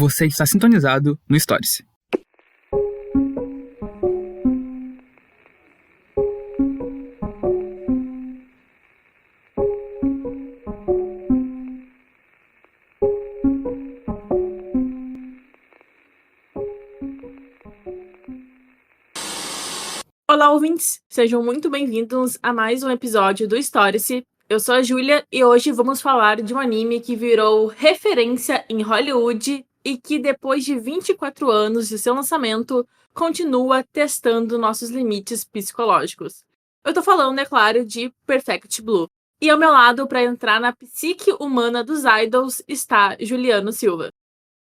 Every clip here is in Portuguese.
Você está sintonizado no Stories. Olá, ouvintes! Sejam muito bem-vindos a mais um episódio do Stories. Eu sou a Júlia e hoje vamos falar de um anime que virou referência em Hollywood e que, depois de 24 anos de seu lançamento, continua testando nossos limites psicológicos. Eu tô falando, é claro, de Perfect Blue. E ao meu lado, para entrar na psique humana dos idols, está Juliano Silva.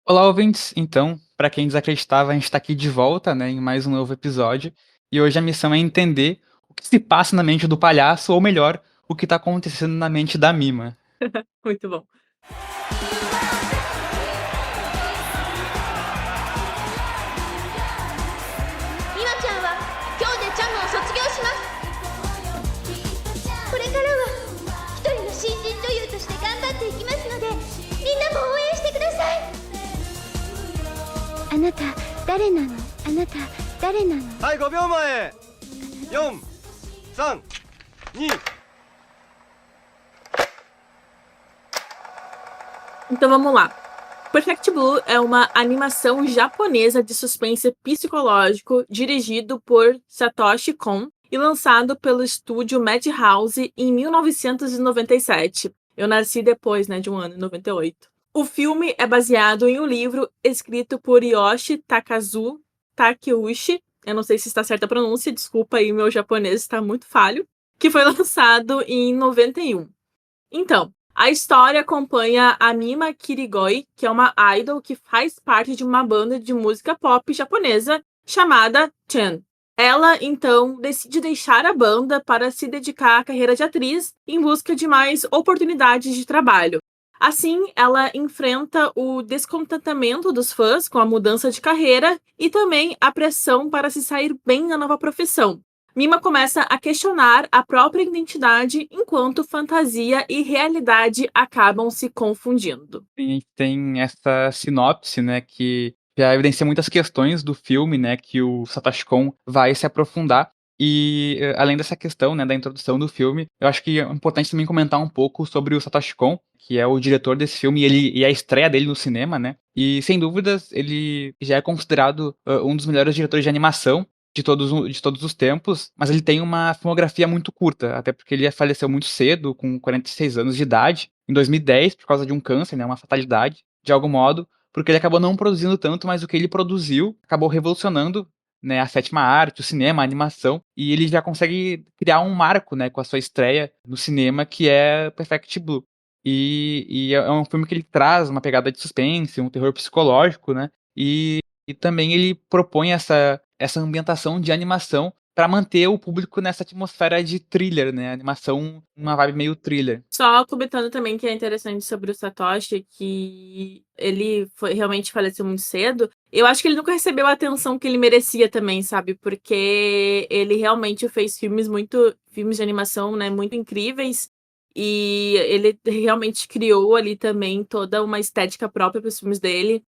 Olá, ouvintes! Então, para quem desacreditava, a gente está aqui de volta, né, em mais um novo episódio. E hoje a missão é entender o que se passa na mente do palhaço, ou melhor, o que está acontecendo na mente da Mima. Muito bom. Então vamos lá. Perfect Blue é uma animação japonesa de suspense psicológico dirigido por Satoshi Kon e lançado pelo estúdio Madhouse em 1997. Eu nasci depois, de um ano, em 98. O filme é baseado em um livro escrito por Yoshi Takazu Takeuchi. Eu não sei se está certa a pronúncia, desculpa aí, meu japonês está muito falho. Que foi lançado em 91. Então, a história acompanha a Mima Kirigoi, que é uma idol que faz parte de uma banda de música pop japonesa chamada Chen. Ela, então, decide deixar a banda para se dedicar à carreira de atriz em busca de mais oportunidades de trabalho. Assim, ela enfrenta o descontentamento dos fãs com a mudança de carreira e também a pressão para se sair bem na nova profissão. Mima começa a questionar a própria identidade enquanto fantasia e realidade acabam se confundindo. A gente tem essa sinopse, né, que já evidencia muitas questões do filme, né, que o Satoshi Kon vai se aprofundar. E, além dessa questão, né, da introdução do filme, eu acho que é importante também comentar um pouco sobre o Satoshi Kon, que é o diretor desse filme, e a estreia dele no cinema, né. E, sem dúvidas, ele já é considerado, um dos melhores diretores de animação de todos os tempos, mas ele tem uma filmografia muito curta, até porque ele faleceu muito cedo, com 46 anos de idade, em 2010, por causa de um câncer, né, uma fatalidade, de algum modo, porque ele acabou não produzindo tanto, mas o que ele produziu acabou revolucionando, né, a sétima arte, o cinema, a animação, e ele já consegue criar um marco, né, com a sua estreia no cinema, que é Perfect Blue. E é um filme que ele traz uma pegada de suspense, um terror psicológico, né, e também ele propõe essa ambientação de animação para manter o público nessa atmosfera de thriller, né, animação, uma vibe meio thriller. Só comentando também que é interessante sobre o Satoshi, que ele realmente faleceu muito cedo. Eu acho que ele nunca recebeu a atenção que ele merecia também, sabe? Porque ele realmente fez filmes de animação, né, muito incríveis. E ele realmente criou ali também toda uma estética própria para os filmes dele.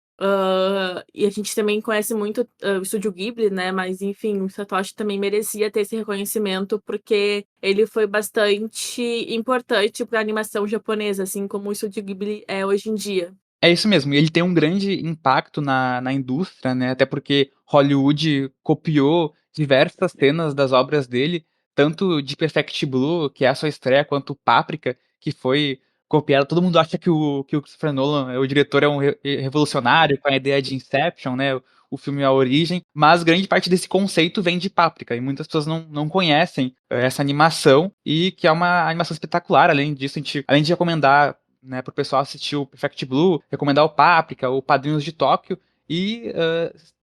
E a gente também conhece muito o Estúdio Ghibli, né? Mas enfim, o Satoshi também merecia ter esse reconhecimento porque ele foi bastante importante para a animação japonesa, assim como o Estúdio Ghibli é hoje em dia. É isso mesmo, e ele tem um grande impacto na indústria, né, até porque Hollywood copiou diversas cenas das obras dele, tanto de Perfect Blue, que é a sua estreia, quanto Paprika, que foi copiada. Todo mundo acha que o Christopher Nolan, o diretor, é um revolucionário com a ideia de Inception, né, o filme A Origem, mas grande parte desse conceito vem de Paprika, e muitas pessoas não conhecem, essa animação, e que é uma animação espetacular. Além disso, além de recomendar, né, para o pessoal assistir o Perfect Blue, recomendar o Paprika, o Padrinhos de Tóquio e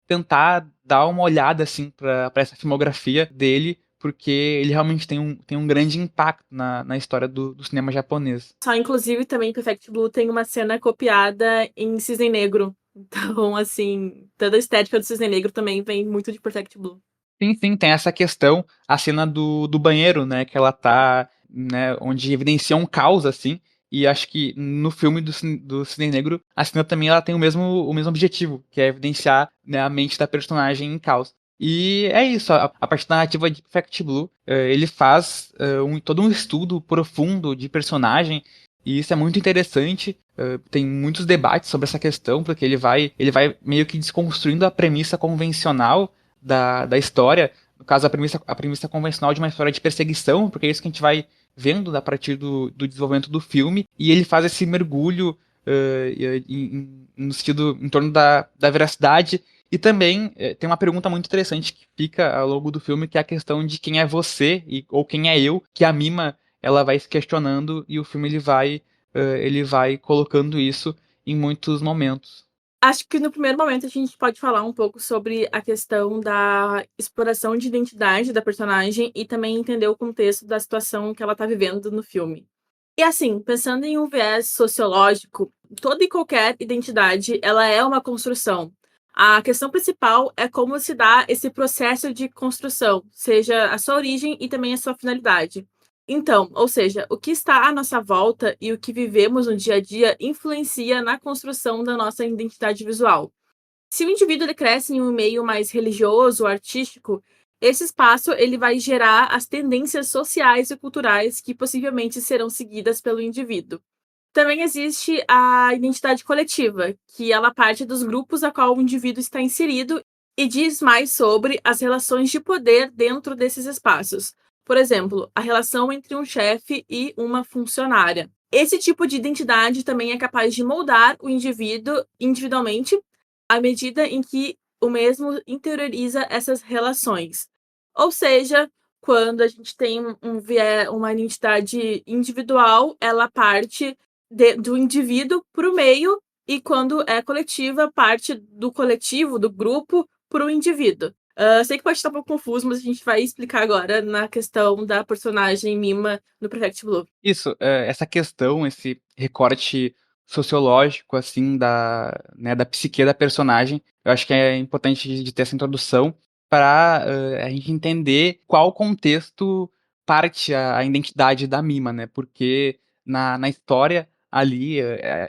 tentar dar uma olhada assim para essa filmografia dele, porque ele realmente tem um grande impacto na história do cinema japonês. Só, inclusive, também Perfect Blue tem uma cena copiada em Cisne Negro. Então, assim, toda a estética do Cisne Negro também vem muito de Perfect Blue. Sim, sim, tem essa questão, a cena do banheiro, né, que ela tá, né, onde evidencia um caos, assim, E acho que no filme do Cisne Negro, a Cena também ela tem o mesmo objetivo, que é evidenciar, né, a mente da personagem em caos. E é isso, a parte da narrativa de Perfect Blue, ele faz todo um estudo profundo de personagem, e isso é muito interessante. Tem muitos debates sobre essa questão, porque ele vai meio que desconstruindo a premissa convencional da história. No caso, a premissa convencional de uma história de perseguição, porque é isso que a gente vai vendo a partir do desenvolvimento do filme, e ele faz esse mergulho no sentido, em torno da veracidade. E também tem uma pergunta muito interessante que fica ao longo do filme, que é a questão de quem é você ou quem é eu, que a Mima ela vai se questionando, e o filme ele vai colocando isso em muitos momentos. Acho que no primeiro momento a gente pode falar um pouco sobre a questão da exploração de identidade da personagem e também entender o contexto da situação que ela tá vivendo no filme. E assim, pensando em um viés sociológico, toda e qualquer identidade, ela é uma construção. A questão principal é como se dá esse processo de construção, seja a sua origem e também a sua finalidade. Então, ou seja, o que está à nossa volta e o que vivemos no dia a dia influencia na construção da nossa identidade visual. Se o indivíduo ele cresce em um meio mais religioso, artístico, esse espaço ele vai gerar as tendências sociais e culturais que possivelmente serão seguidas pelo indivíduo. Também existe a identidade coletiva, que ela parte dos grupos a qual o indivíduo está inserido e diz mais sobre as relações de poder dentro desses espaços. Por exemplo, a relação entre um chefe e uma funcionária. Esse tipo de identidade também é capaz de moldar o indivíduo individualmente à medida em que o mesmo interioriza essas relações. Ou seja, quando a gente tem uma identidade individual, ela parte do indivíduo para o meio, e quando é coletiva, parte do coletivo, do grupo, para o indivíduo. Sei que pode estar um pouco confuso, mas a gente vai explicar agora na questão da personagem Mima no Perfect Blue. Isso, essa questão, esse recorte sociológico, assim, né, da psique da personagem, eu acho que é importante de ter essa introdução para a gente entender qual contexto parte a identidade da Mima, né? Porque na história ali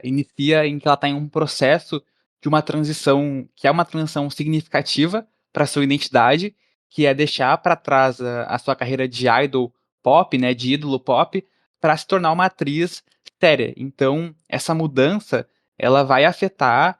inicia em que ela está em um processo de uma transição, que é uma transição significativa para sua identidade, que é deixar para trás a sua carreira de idol pop, né, de ídolo pop, para se tornar uma atriz séria. Então, essa mudança, ela vai afetar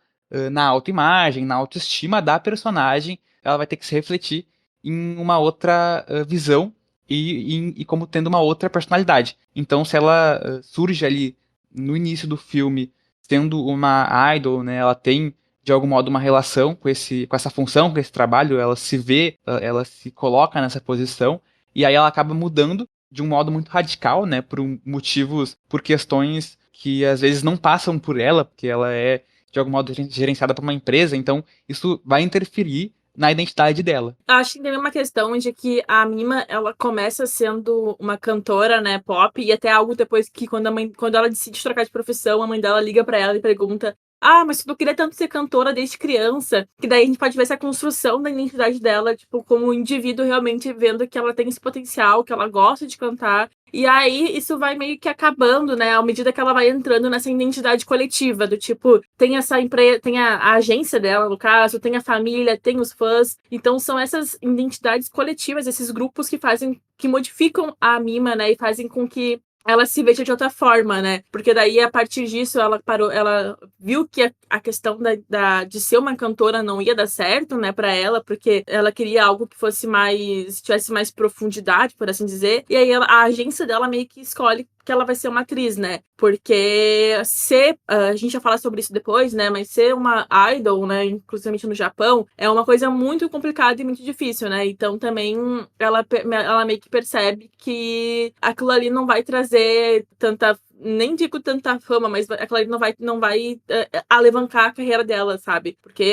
na autoimagem, na autoestima da personagem, ela vai ter que se refletir em uma outra visão e como tendo uma outra personalidade. Então, se ela surge ali no início do filme sendo uma idol, né, ela tem de algum modo uma relação com essa função, com esse trabalho, ela se vê, ela se coloca nessa posição, e aí ela acaba mudando de um modo muito radical, né, por questões que às vezes não passam por ela, porque ela é de algum modo gerenciada por uma empresa, então isso vai interferir na identidade dela. Acho que tem uma questão de que a Mima, ela começa sendo uma cantora, né, pop, e até algo depois que quando ela decide trocar de profissão, a mãe dela liga pra ela e pergunta: "Ah, mas tu queria tanto ser cantora desde criança", que daí a gente pode ver essa construção da identidade dela, tipo, como um indivíduo realmente vendo que ela tem esse potencial, que ela gosta de cantar. E aí isso vai meio que acabando, né, à medida que ela vai entrando nessa identidade coletiva, do tipo, tem essa empresa, tem a agência dela, no caso, tem a família, tem os fãs. Então são essas identidades coletivas, esses grupos que fazem, que modificam a Mima, né, e fazem com que ela se veja de outra forma, né? Porque daí, a partir disso, ela parou, ela viu que a questão de ser uma cantora não ia dar certo, né, pra ela, porque ela queria algo que fosse mais, tivesse mais profundidade, por assim dizer. E aí a agência dela meio que escolhe que ela vai ser uma atriz, né? Porque ser, a gente vai falar sobre isso depois, né? Mas ser uma idol, né, inclusive no Japão, é uma coisa muito complicada e muito difícil, né? Então também ela meio que percebe que aquilo ali não vai trazer tanta, nem digo tanta fama, mas aquilo ali não vai alavancar a carreira dela, sabe? Porque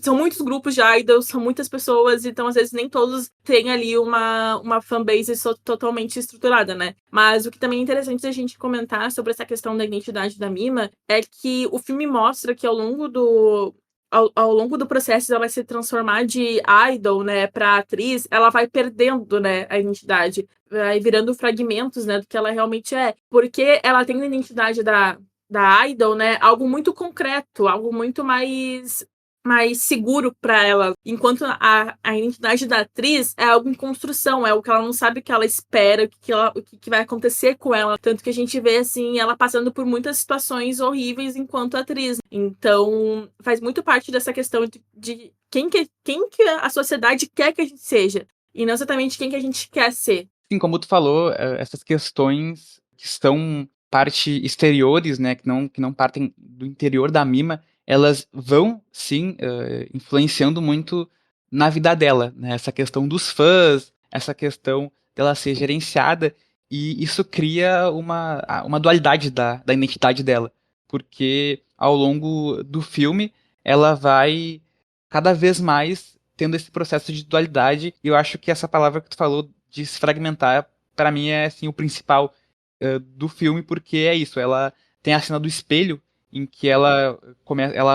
são muitos grupos de idols, são muitas pessoas, então às vezes nem todos têm ali uma fanbase totalmente estruturada, né? Mas o que também é interessante a gente comentar sobre essa questão da identidade da Mima é que o filme mostra que ao longo ao longo do processo ela vai se transformar de idol, né, pra atriz, ela vai perdendo, né, a identidade. Vai virando fragmentos, né, do que ela realmente é. Porque ela tem a identidade da idol, né, algo muito concreto, algo muito mais seguro para ela, enquanto a identidade da atriz é algo em construção, é o que ela não sabe o que ela espera, o que vai acontecer com ela. Tanto que a gente vê, assim, ela passando por muitas situações horríveis enquanto atriz. Então, faz muito parte dessa questão de quem que a sociedade quer que a gente seja, e não exatamente quem que a gente quer ser. Sim, como tu falou, essas questões que são parte exteriores, né, que não partem do interior da Mima, elas vão sim, influenciando muito na vida dela, né, essa questão dos fãs, essa questão dela ser gerenciada, e isso cria uma dualidade da identidade dela, porque ao longo do filme ela vai cada vez mais tendo esse processo de dualidade, e eu acho que essa palavra que tu falou de se fragmentar, pra mim é assim o principal do filme, porque é isso, ela tem a cena do espelho em que ela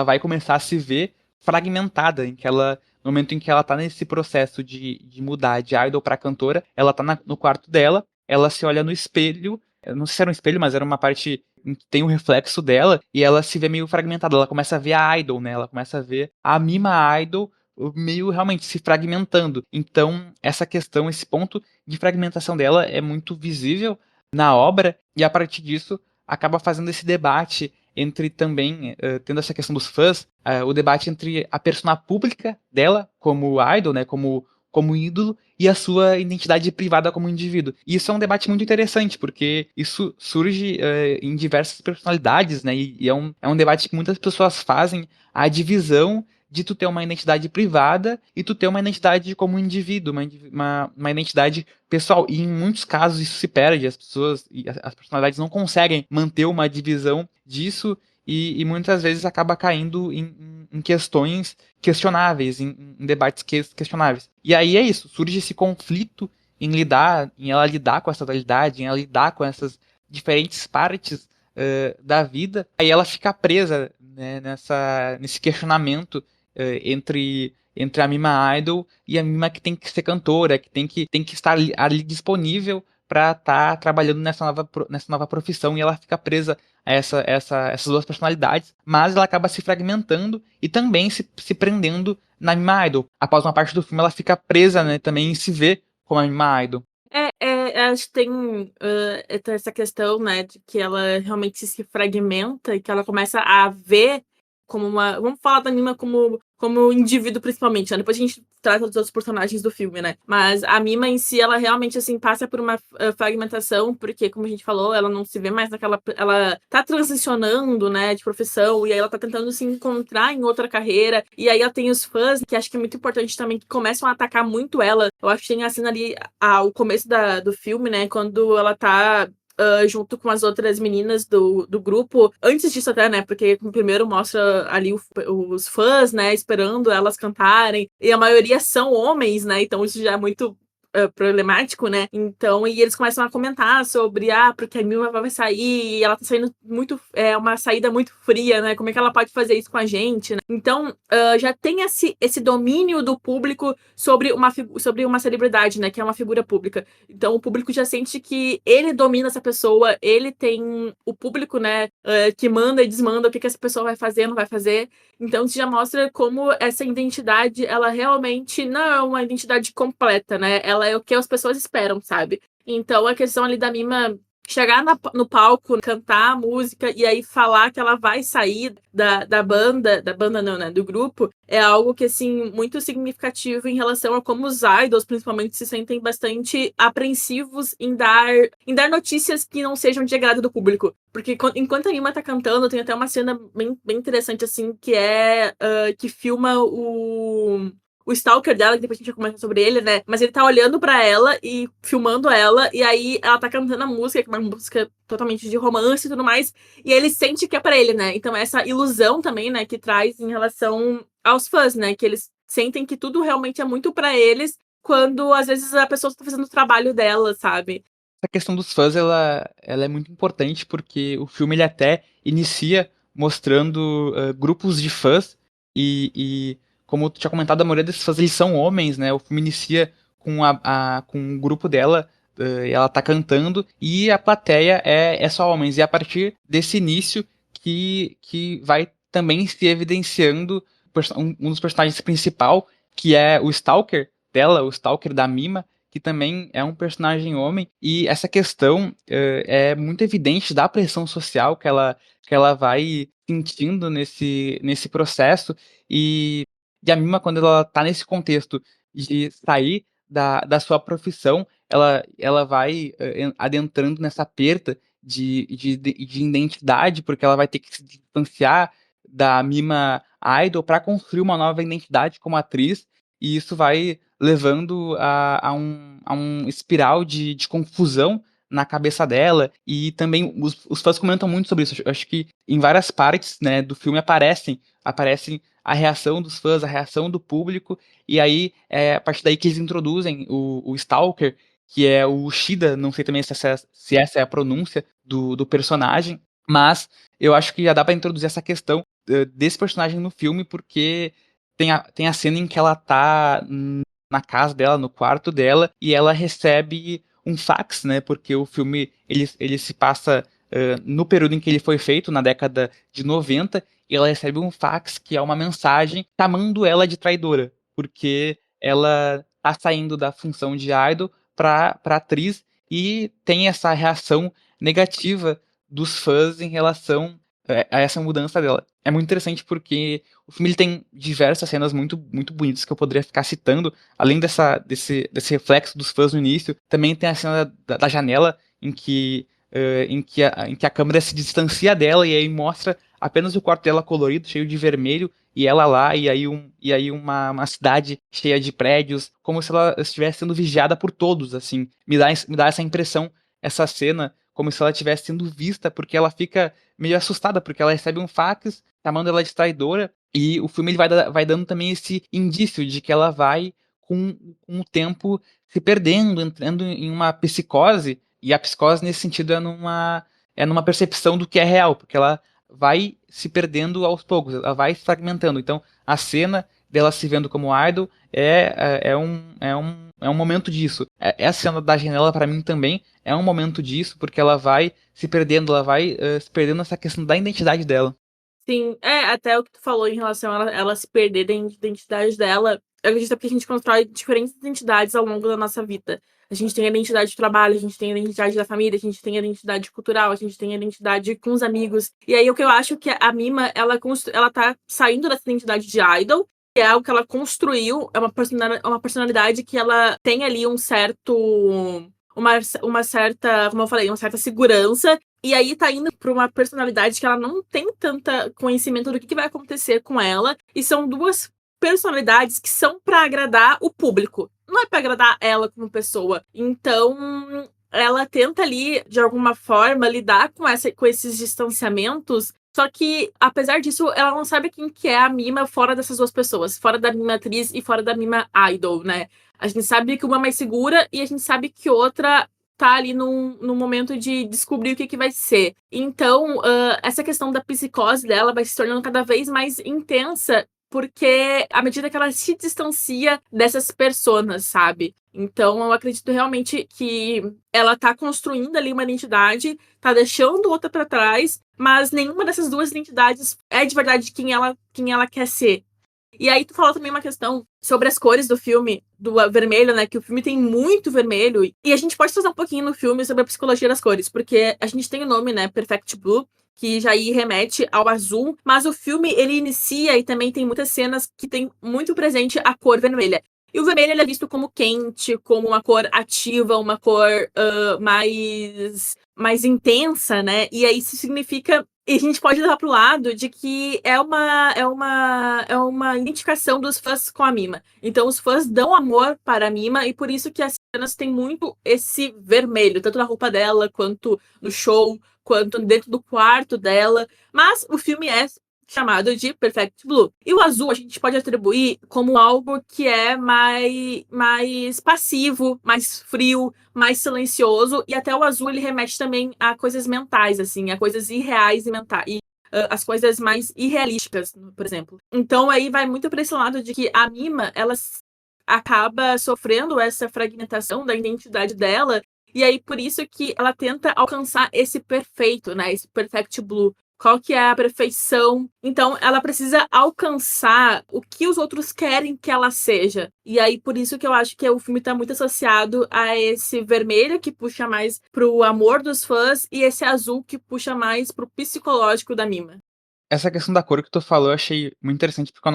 vai começar a se ver fragmentada, em que ela no momento em que ela tá nesse processo de mudar de idol pra cantora, ela tá no quarto dela, ela se olha no espelho, eu não sei se era um espelho, mas era uma parte em que tem o reflexo dela, e ela se vê meio fragmentada, ela começa a ver a idol, né, ela começa a ver a Mima Idol meio realmente se fragmentando. Então, essa questão, esse ponto de fragmentação dela é muito visível na obra, e a partir disso acaba fazendo esse debate entre também, tendo essa questão dos fãs, o debate entre a persona pública dela como idol, né, como ídolo, e a sua identidade privada como indivíduo. E isso é um debate muito interessante, porque isso surge em diversas personalidades, né, e é um debate que muitas pessoas fazem, a divisão de tu ter uma identidade privada e tu ter uma identidade como indivíduo, uma identidade pessoal. E em muitos casos isso se perde, as pessoas e as personalidades não conseguem manter uma divisão disso e muitas vezes acaba caindo em questões questionáveis, em debates questionáveis. E aí é isso, surge esse conflito em ela lidar com essa dualidade, em ela lidar com essas diferentes partes da vida, aí ela fica presa, né, nesse questionamento entre a Mima Idol e a Mima que tem que ser cantora, que tem que estar ali disponível para estar trabalhando nessa nova profissão, e ela fica presa a essas duas personalidades, mas ela acaba se fragmentando e também se prendendo na Mima Idol. Após uma parte do filme, ela fica presa, né, também em se ver como a Mima Idol. Acho que tem essa questão, né, de que ela realmente se fragmenta e que ela começa a ver como uma. Vamos falar da Mima como indivíduo, principalmente, né? Depois a gente trata dos outros personagens do filme, né? Mas a Mima em si, ela realmente, assim, passa por uma fragmentação, porque, como a gente falou, ela não se vê mais naquela. Ela tá transicionando, né, de profissão, e aí ela tá tentando se encontrar em outra carreira, e aí ela tem os fãs, que acho que é muito importante também, que começam a atacar muito ela. Eu acho que tem a cena ali, ao começo do filme, né, quando ela tá junto com as outras meninas do grupo. Antes disso até, né? Porque primeiro mostra ali os fãs, né? Esperando elas cantarem. E a maioria são homens, né? Então isso já é muito problemático, né? Então, e eles começam a comentar sobre, porque a Milma vai sair e ela tá saindo muito, uma saída muito fria, né? Como é que ela pode fazer isso com a gente, né? Então, já tem esse domínio do público sobre uma celebridade, né? Que é uma figura pública. Então, o público já sente que ele domina essa pessoa, ele tem o público, né? Que manda e desmanda o que essa pessoa vai fazer, não vai fazer. Então, isso já mostra como essa identidade, ela realmente não é uma identidade completa, né? Ela é o que as pessoas esperam, sabe? Então, a questão ali da Mima chegar no palco, cantar a música e aí falar que ela vai sair da banda não, né? Do grupo, é algo que, assim, muito significativo em relação a como os idols, principalmente, se sentem bastante apreensivos em dar notícias que não sejam de agrado do público. Porque enquanto a Mima tá cantando, tem até uma cena bem interessante, assim, que que filma o stalker dela, que depois a gente vai comentar sobre ele, né? Mas ele tá olhando pra ela e filmando ela, e aí ela tá cantando a música, que é uma música totalmente de romance e tudo mais, e ele sente que é pra ele, né? Então essa ilusão também, né, que traz em relação aos fãs, né? Que eles sentem que tudo realmente é muito pra eles, quando às vezes a pessoa tá fazendo o trabalho dela, sabe? Essa questão dos fãs, ela é muito importante porque o filme ele até inicia mostrando grupos de fãs e como tu tinha comentado, a maioria desses fãs, eles são homens, né? O filme inicia com um grupo dela, ela tá cantando, e a plateia é só homens. E a partir desse início que vai também se evidenciando um dos personagens principal, que é o Stalker dela, o Stalker da Mima, que também é um personagem homem, e essa questão é muito evidente da pressão social que ela vai sentindo nesse processo, e, e a Mima, quando ela tá nesse contexto de sair da sua profissão, ela vai adentrando nessa perda de identidade, porque ela vai ter que se distanciar da Mima Idol para construir uma nova identidade como atriz, e isso vai levando a um espiral de confusão na cabeça dela, e também os fãs comentam muito sobre isso. Eu acho que em várias partes, né, do filme aparecem a reação dos fãs, a reação do público, e aí é a partir daí que eles introduzem o Stalker, que é o Shida, não sei também se essa é a pronúncia do personagem, mas eu acho que já dá pra introduzir essa questão desse personagem no filme, porque tem a cena em que ela tá na casa dela, no quarto dela, e ela recebe um fax, né? Porque o filme ele se passa no período em que ele foi feito, na década de 90, e ela recebe um fax que é uma mensagem chamando ela de traidora, porque ela tá saindo da função de idol pra atriz, e tem essa reação negativa dos fãs em relação a essa mudança dela. É muito interessante porque o filme ele tem diversas cenas muito bonitas que eu poderia ficar citando, além desse reflexo dos fãs no início. Também tem a cena da janela em que a câmera se distancia dela e aí mostra apenas o quarto dela colorido, cheio de vermelho, e ela lá, e aí uma cidade cheia de prédios, como se ela estivesse sendo vigiada por todos, assim. Me dá essa impressão, essa cena, como se ela estivesse sendo vista, porque ela fica meio assustada, porque ela recebe um fax chamando ela de traidora, e o filme ele vai dando também esse indício de que ela vai, com o tempo, se perdendo, entrando em uma psicose, e a psicose nesse sentido é numa percepção do que é real, porque ela vai se perdendo aos poucos, ela vai se fragmentando. Então, a cena dela se vendo como idol é um momento disso. Essa cena da janela, para mim, também é um momento disso, porque ela vai se perdendo, ela vai se perdendo nessa questão da identidade dela. Sim, até o que tu falou em relação a ela se perder da identidade dela, eu acredito porque a gente constrói diferentes identidades ao longo da nossa vida. A gente tem a identidade de trabalho, a gente tem a identidade da família, a gente tem a identidade cultural, a gente tem a identidade com os amigos. E aí o que eu acho que a Mima, ela tá saindo dessa identidade de idol, que é algo que ela construiu, é uma personalidade que ela tem ali um certo uma certa, como eu falei, uma certa segurança. E aí tá indo pra uma personalidade que ela não tem tanta conhecimento do que vai acontecer com ela. E são duas personalidades que são pra agradar o público. Não é pra agradar ela como pessoa. Então, ela tenta ali, de alguma forma, lidar com esses distanciamentos. Só que, apesar disso, ela não sabe quem que é a Mima fora dessas duas pessoas. Fora da Mima atriz e fora da Mima idol, né? A gente sabe que uma é mais segura e a gente sabe que outra tá ali num momento de descobrir o que vai ser. Então, essa questão da psicose dela vai se tornando cada vez mais intensa, porque à medida que ela se distancia dessas personas, sabe? Então, eu acredito realmente que ela tá construindo ali uma identidade, tá deixando outra pra trás, mas nenhuma dessas duas identidades é de verdade quem ela quer ser. E aí tu falou também uma questão sobre as cores do filme, do vermelho, né? Que o filme tem muito vermelho. E a gente pode trazer um pouquinho no filme sobre a psicologia das cores, porque a gente tem o nome, né? Perfect Blue, que já aí remete ao azul. Mas o filme, ele inicia e também tem muitas cenas que tem muito presente a cor vermelha. E o vermelho ele é visto como quente, como uma cor ativa, uma cor mais intensa, né? E aí isso significa. E a gente pode levar pro lado de que é uma identificação dos fãs com a Mima. Então os fãs dão amor para a Mima e por isso que as cenas têm muito esse vermelho, tanto na roupa dela, quanto no show, quanto dentro do quarto dela. Mas o filme é chamado de Perfect Blue. E o azul a gente pode atribuir como algo que é mais passivo, mais frio, mais silencioso. E até o azul ele remete também a coisas mentais, assim, a coisas irreais e mentais. as coisas mais irrealísticas, por exemplo. Então aí vai muito para esse lado de que a Mima, ela acaba sofrendo essa fragmentação da identidade dela, e aí por isso que ela tenta alcançar esse perfeito, né, esse perfect blue. Qual que é a perfeição? Então ela precisa alcançar o que os outros querem que ela seja. E aí por isso que eu acho que o filme tá muito associado a esse vermelho que puxa mais pro amor dos fãs e esse azul que puxa mais pro psicológico da Mima. Essa questão da cor que tu falou eu achei muito interessante, porque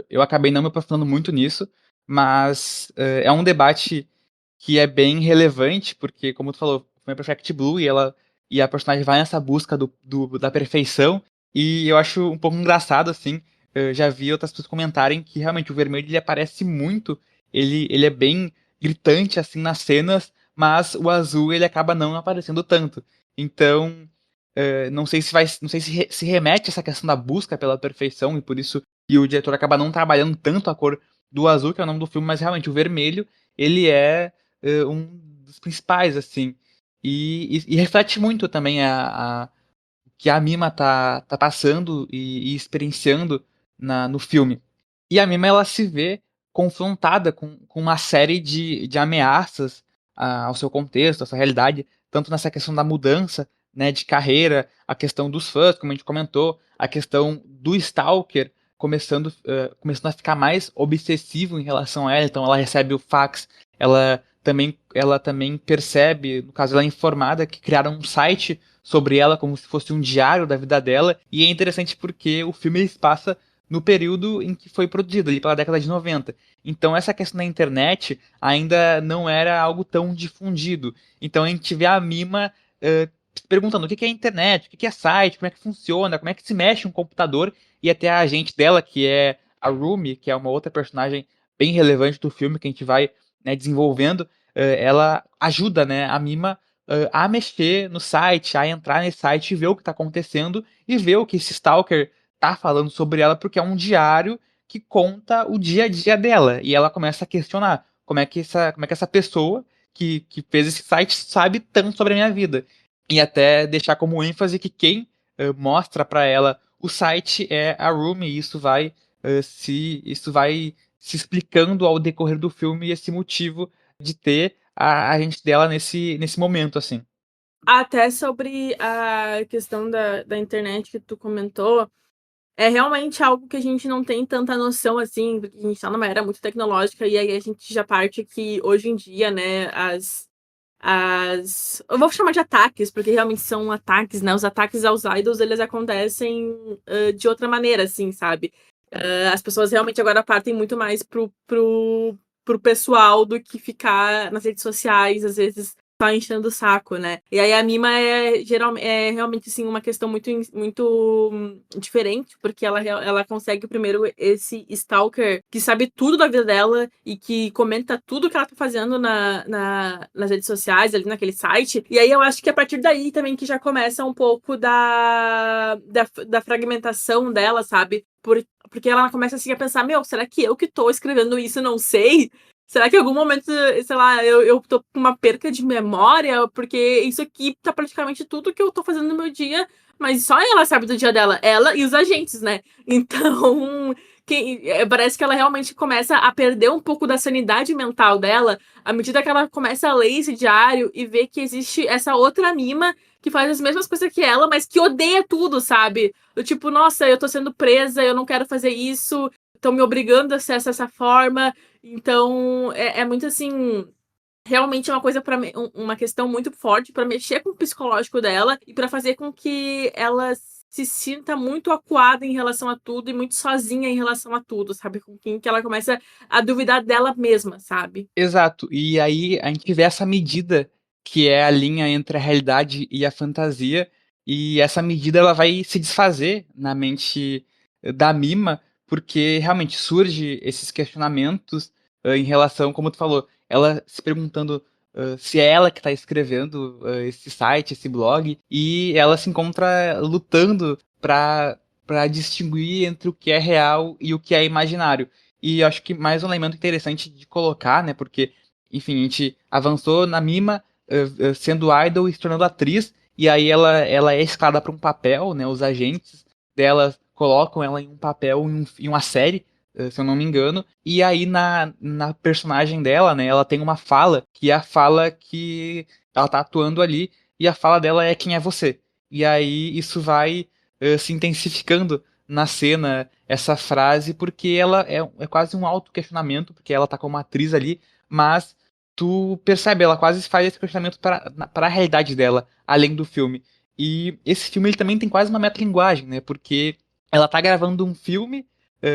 eu acabei não me aprofundando muito nisso, mas, é um debate que é bem relevante, porque como tu falou, foi a Perfect Blue e a personagem vai nessa busca da perfeição, e eu acho um pouco engraçado, assim, já vi outras pessoas comentarem que realmente o vermelho ele aparece muito, ele é bem gritante, assim, nas cenas, mas o azul ele acaba não aparecendo tanto. Então, não sei se remete a essa questão da busca pela perfeição e por isso que o diretor acaba não trabalhando tanto a cor do azul, que é o nome do filme, mas realmente o vermelho, ele é, um dos principais, assim. E reflete muito também a que a Mima tá passando e experienciando no filme. E a Mima ela se vê confrontada com uma série de ameaças ao seu contexto, à sua realidade, tanto nessa questão da mudança, né, de carreira, a questão dos fãs, como a gente comentou, a questão do stalker começando a ficar mais obsessivo em relação a ela, então ela recebe o fax, ela também percebe, no caso ela é informada que criaram um site sobre ela como se fosse um diário da vida dela, e é interessante porque o filme se passa no período em que foi produzido, ali pela década de 90. Então essa questão da internet ainda não era algo tão difundido. Então a gente vê a Mima se perguntando o que é internet, o que é site, como é que funciona, como é que se mexe um computador, e até a agente dela, que é a Rumi, que é uma outra personagem bem relevante do filme, que a gente vai, né, desenvolvendo, ela ajuda, né, a Mima a mexer no site, a entrar nesse site e ver o que está acontecendo e ver o que esse stalker tá falando sobre ela, porque é um diário que conta o dia a dia dela. E ela começa a questionar como é que essa pessoa que fez esse site sabe tanto sobre a minha vida. E até deixar como ênfase que quem mostra para ela o site é a Rumi, e isso vai se explicando ao decorrer do filme esse motivo de ter a gente dela nesse momento, assim. Até sobre a questão da internet que tu comentou, é realmente algo que a gente não tem tanta noção, assim, porque a gente tá numa era muito tecnológica, e aí a gente já parte que hoje em dia, né, eu vou chamar de ataques, porque realmente são ataques, né, os ataques aos idols, eles acontecem, de outra maneira, assim, sabe. As pessoas realmente agora partem muito mais pro pessoal do que ficar nas redes sociais, às vezes, só enchendo o saco, né. E aí a Mima é realmente, assim, uma questão muito diferente, porque ela consegue primeiro esse stalker que sabe tudo da vida dela e que comenta tudo que ela tá fazendo nas redes sociais, ali naquele site. E aí eu acho que a partir daí também que já começa um pouco da fragmentação dela, sabe. Porque ela começa, assim, a pensar: "Meu, será que eu que tô escrevendo isso não sei? Será que em algum momento, sei lá, eu tô com uma perca de memória? Porque isso aqui tá praticamente tudo que eu tô fazendo no meu dia, mas só ela sabe do dia dela, ela e os agentes, né. Então, parece que ela realmente começa a perder um pouco da sanidade mental dela, à medida que ela começa a ler esse diário e ver que existe essa outra Mima que faz as mesmas coisas que ela, mas que odeia tudo, sabe. Do tipo: "Nossa, eu tô sendo presa, eu não quero fazer isso, estão me obrigando a ser dessa forma". Então, é muito assim, realmente é uma coisa para uma questão muito forte para mexer com o psicológico dela e para fazer com que ela se sinta muito acuada em relação a tudo e muito sozinha em relação a tudo, sabe, com quem que ela começa a duvidar dela mesma, sabe. Exato. E aí a gente vê essa medida que é a linha entre a realidade e a fantasia, e essa medida ela vai se desfazer na mente da Mima, porque realmente surge esses questionamentos, em relação como tu falou, ela se perguntando, se é ela que está escrevendo, esse site, esse blog, e ela se encontra lutando para distinguir entre o que é real e o que é imaginário. E acho que mais um elemento interessante de colocar, né, porque, enfim, a gente avançou na Mima, sendo idol e se tornando atriz, e aí ela é escalada para um papel, né, os agentes dela colocam ela em um papel em uma série, se eu não me engano, e aí na personagem dela, né, ela tem uma fala, que é a fala que ela tá atuando ali, e a fala dela é "Quem é você?". E aí isso vai, se intensificando na cena, essa frase, porque ela é quase um autoquestionamento, porque ela tá como atriz ali, mas tu percebe, ela quase faz esse questionamento para a realidade dela, além do filme. E esse filme ele também tem quase uma metalinguagem, né? Porque ela tá gravando um filme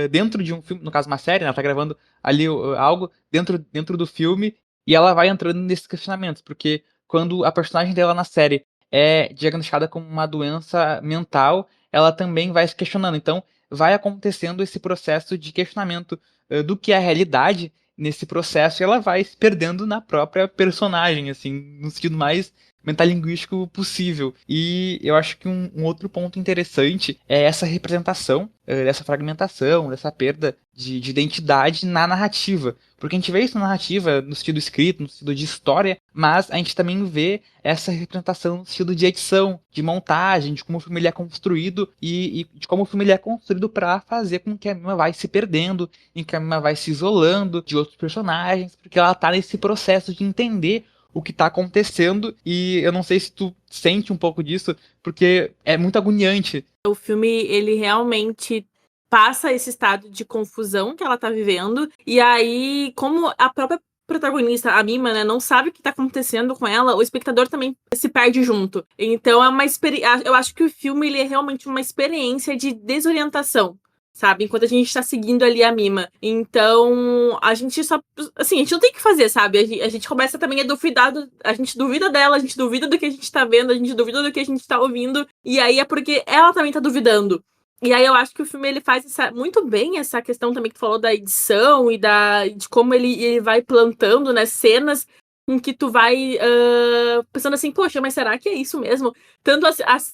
dentro de um filme, no caso uma série, né? Ela tá gravando ali algo dentro do filme e ela vai entrando nesses questionamentos, porque quando a personagem dela na série é diagnosticada com uma doença mental, ela também vai se questionando. Então, vai acontecendo esse processo de questionamento do que é a realidade nesse processo e ela vai se perdendo na própria personagem, assim, no sentido mais metalinguístico possível. E eu acho que um outro ponto interessante é essa representação, dessa fragmentação, dessa perda de identidade na narrativa. Porque a gente vê isso na narrativa, no sentido escrito, no sentido de história, mas a gente também vê essa representação no sentido de edição, de montagem, de como o filme ele é construído e de como o filme ele é construído para fazer com que a Mima vai se perdendo, em que a Mima vai se isolando de outros personagens, porque ela tá nesse processo de entender o que tá acontecendo e eu não sei se tu sente um pouco disso, porque é muito agoniante. O filme, ele realmente passa esse estado de confusão que ela tá vivendo, e aí, como a própria protagonista, a Mima, né, não sabe o que tá acontecendo com ela, o espectador também se perde junto. Então é uma experiência. Eu acho que o filme ele é realmente uma experiência de desorientação. Sabe? Enquanto a gente tá seguindo ali a Mima. Então, a gente só. Assim, a gente não tem o que fazer, sabe? A gente começa também a duvidar. A gente duvida dela, a gente duvida do que a gente tá vendo, a gente duvida do que a gente tá ouvindo. E aí é porque ela também tá duvidando. E aí eu acho que o filme ele faz muito bem essa questão também que tu falou da edição e de como ele vai plantando, né, cenas em que tu vai pensando assim, poxa, mas será que é isso mesmo? Tanto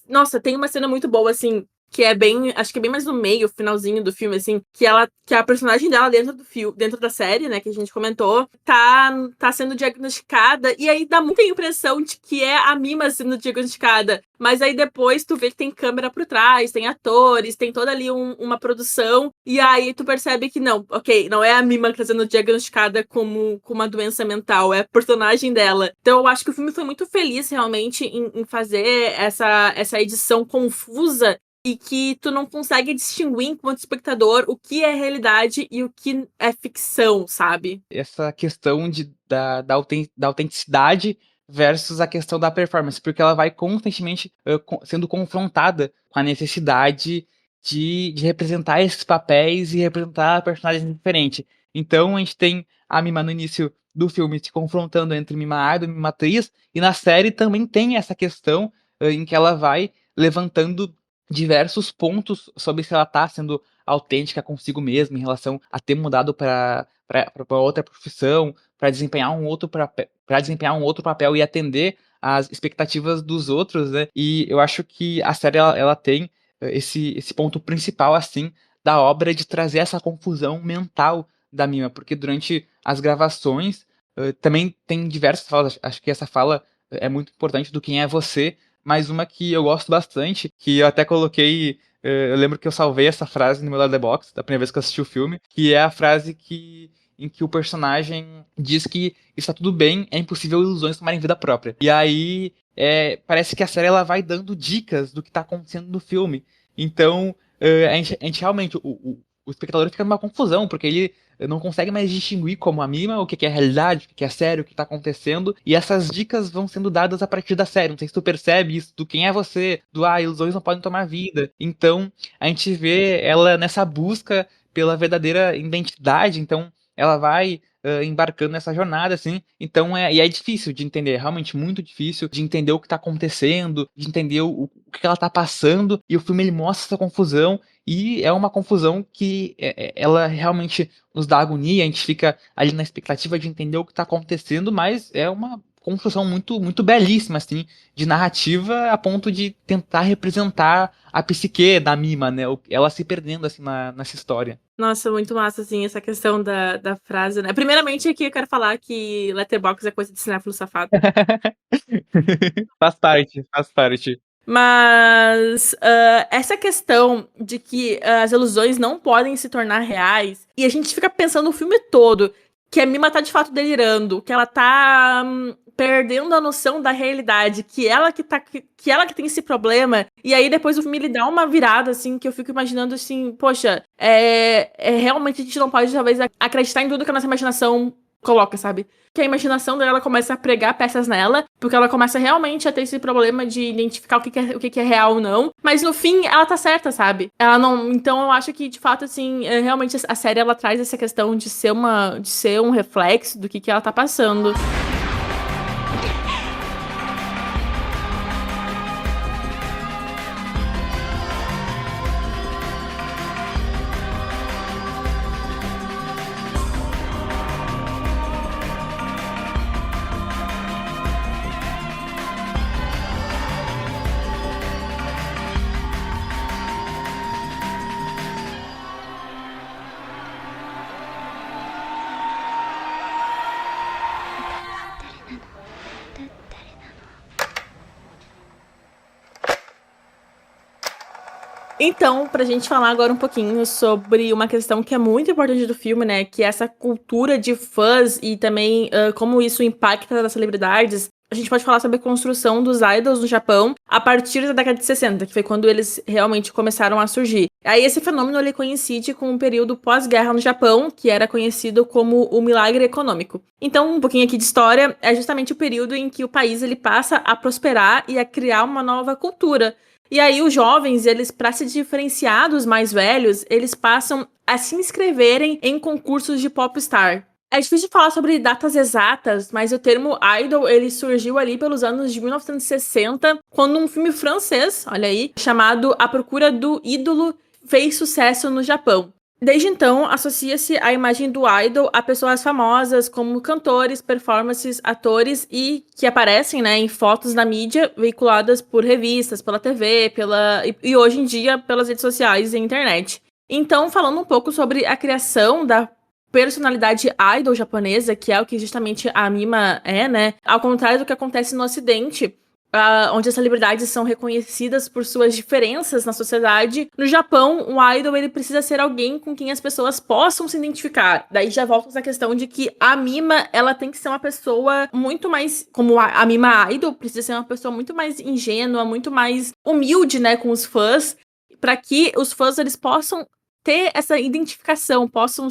nossa, tem uma cena muito boa, assim, que é bem, acho que é bem mais no meio, finalzinho do filme, assim, que a personagem dela dentro do filme, dentro da série, né, que a gente comentou, tá sendo diagnosticada, e aí dá muita impressão de que é a Mima sendo diagnosticada. Mas aí depois tu vê que tem câmera por trás, tem atores, tem toda ali uma produção, e aí tu percebe que não, ok, não é a Mima que tá sendo diagnosticada com uma doença mental, é a personagem dela. Então eu acho que o filme foi muito feliz realmente em fazer essa edição confusa e que tu não consegue distinguir enquanto espectador o que é realidade e o que é ficção, sabe? Essa questão da autenticidade versus a questão da performance, porque ela vai constantemente sendo confrontada com a necessidade de representar esses papéis e representar personagens diferentes. Então a gente tem a Mima no início do filme se confrontando entre Mima Idol e Mima Atriz, e na série também tem essa questão em que ela vai levantando diversos pontos sobre se ela está sendo autêntica consigo mesma em relação a ter mudado para outra profissão, para desempenhar um outro papel e atender às expectativas dos outros, né. E eu acho que a série ela tem esse ponto principal, assim, da obra de trazer essa confusão mental da Mima, porque durante as gravações, também tem diversas falas, acho que essa fala é muito importante do "Quem é você", mas uma que eu gosto bastante, que eu até coloquei, eu lembro que eu salvei essa frase no meu Letterboxd da primeira vez que eu assisti o filme, que é a frase em que o personagem diz que está tudo bem, é impossível ilusões tomarem vida própria. E aí, parece que a série ela vai dando dicas do que está acontecendo no filme. Então, a gente realmente, o espectador fica numa confusão, porque ele não consegue mais distinguir como a Mima, o que é realidade, o que é sério, o que está acontecendo, e essas dicas vão sendo dadas a partir da série. Não sei se tu percebe isso, do quem é você, ilusões não podem tomar vida. Então, a gente vê ela nessa busca pela verdadeira identidade, então ela vai embarcando nessa jornada, assim, então e é difícil de entender, é realmente muito difícil de entender o que tá acontecendo, de entender o que ela tá passando, e o filme ele mostra essa confusão, e é uma confusão que ela realmente nos dá agonia, a gente fica ali na expectativa de entender o que tá acontecendo, mas é uma construção muito belíssima, assim, de narrativa a ponto de tentar representar a psique da Mima, né, ela se perdendo, assim, nessa história. Nossa, muito massa, assim, essa questão da frase, né. Primeiramente aqui eu quero falar que Letterboxd é coisa de cinéfilo safado. Faz parte, faz parte. Mas, essa questão de que as ilusões não podem se tornar reais, e a gente fica pensando o filme todo que a Mima tá de fato delirando, que ela tá perdendo a noção da realidade, que ela que tem esse problema, e aí depois o filme ele dá uma virada, assim, que eu fico imaginando assim, poxa, realmente a gente não pode talvez acreditar em tudo que a nossa imaginação coloca, sabe? Que a imaginação dela começa a pregar peças nela, porque ela começa realmente a ter esse problema de identificar o que é real ou não. Mas no fim, ela tá certa, sabe? Ela não. Então eu acho que, de fato, assim, realmente a série ela traz essa questão de ser um reflexo do que ela tá passando. Então, pra gente falar agora um pouquinho sobre uma questão que é muito importante do filme, né? Que é essa cultura de fãs e também como isso impacta nas celebridades. A gente pode falar sobre a construção dos idols no Japão a partir da década de 60, que foi quando eles realmente começaram a surgir. Aí esse fenômeno ele coincide com um período pós-guerra no Japão, que era conhecido como o milagre econômico. Então, um pouquinho aqui de história, é justamente o período em que o país ele passa a prosperar e a criar uma nova cultura. E aí os jovens, eles para se diferenciar dos mais velhos, eles passam a se inscreverem em concursos de popstar. É difícil falar sobre datas exatas, mas o termo idol, ele surgiu ali pelos anos de 1960, quando um filme francês, olha aí, chamado A Procura do Ídolo, fez sucesso no Japão. Desde então, associa-se a imagem do idol a pessoas famosas como cantores, performances, atores e que aparecem, né, em fotos na mídia veiculadas por revistas, pela TV, e hoje em dia pelas redes sociais e internet. Então, falando um pouco sobre a criação da personalidade idol japonesa, que é o que justamente a Mima é, né? Ao contrário do que acontece no Ocidente, onde as celebridades são reconhecidas por suas diferenças na sociedade. No Japão, um idol ele precisa ser alguém com quem as pessoas possam se identificar. Daí já volta essa questão de que a Mima, ela tem que ser uma pessoa muito mais, como a Mima idol, precisa ser uma pessoa muito mais ingênua, muito mais humilde, né, com os fãs, para que os fãs eles possam ter essa identificação, possam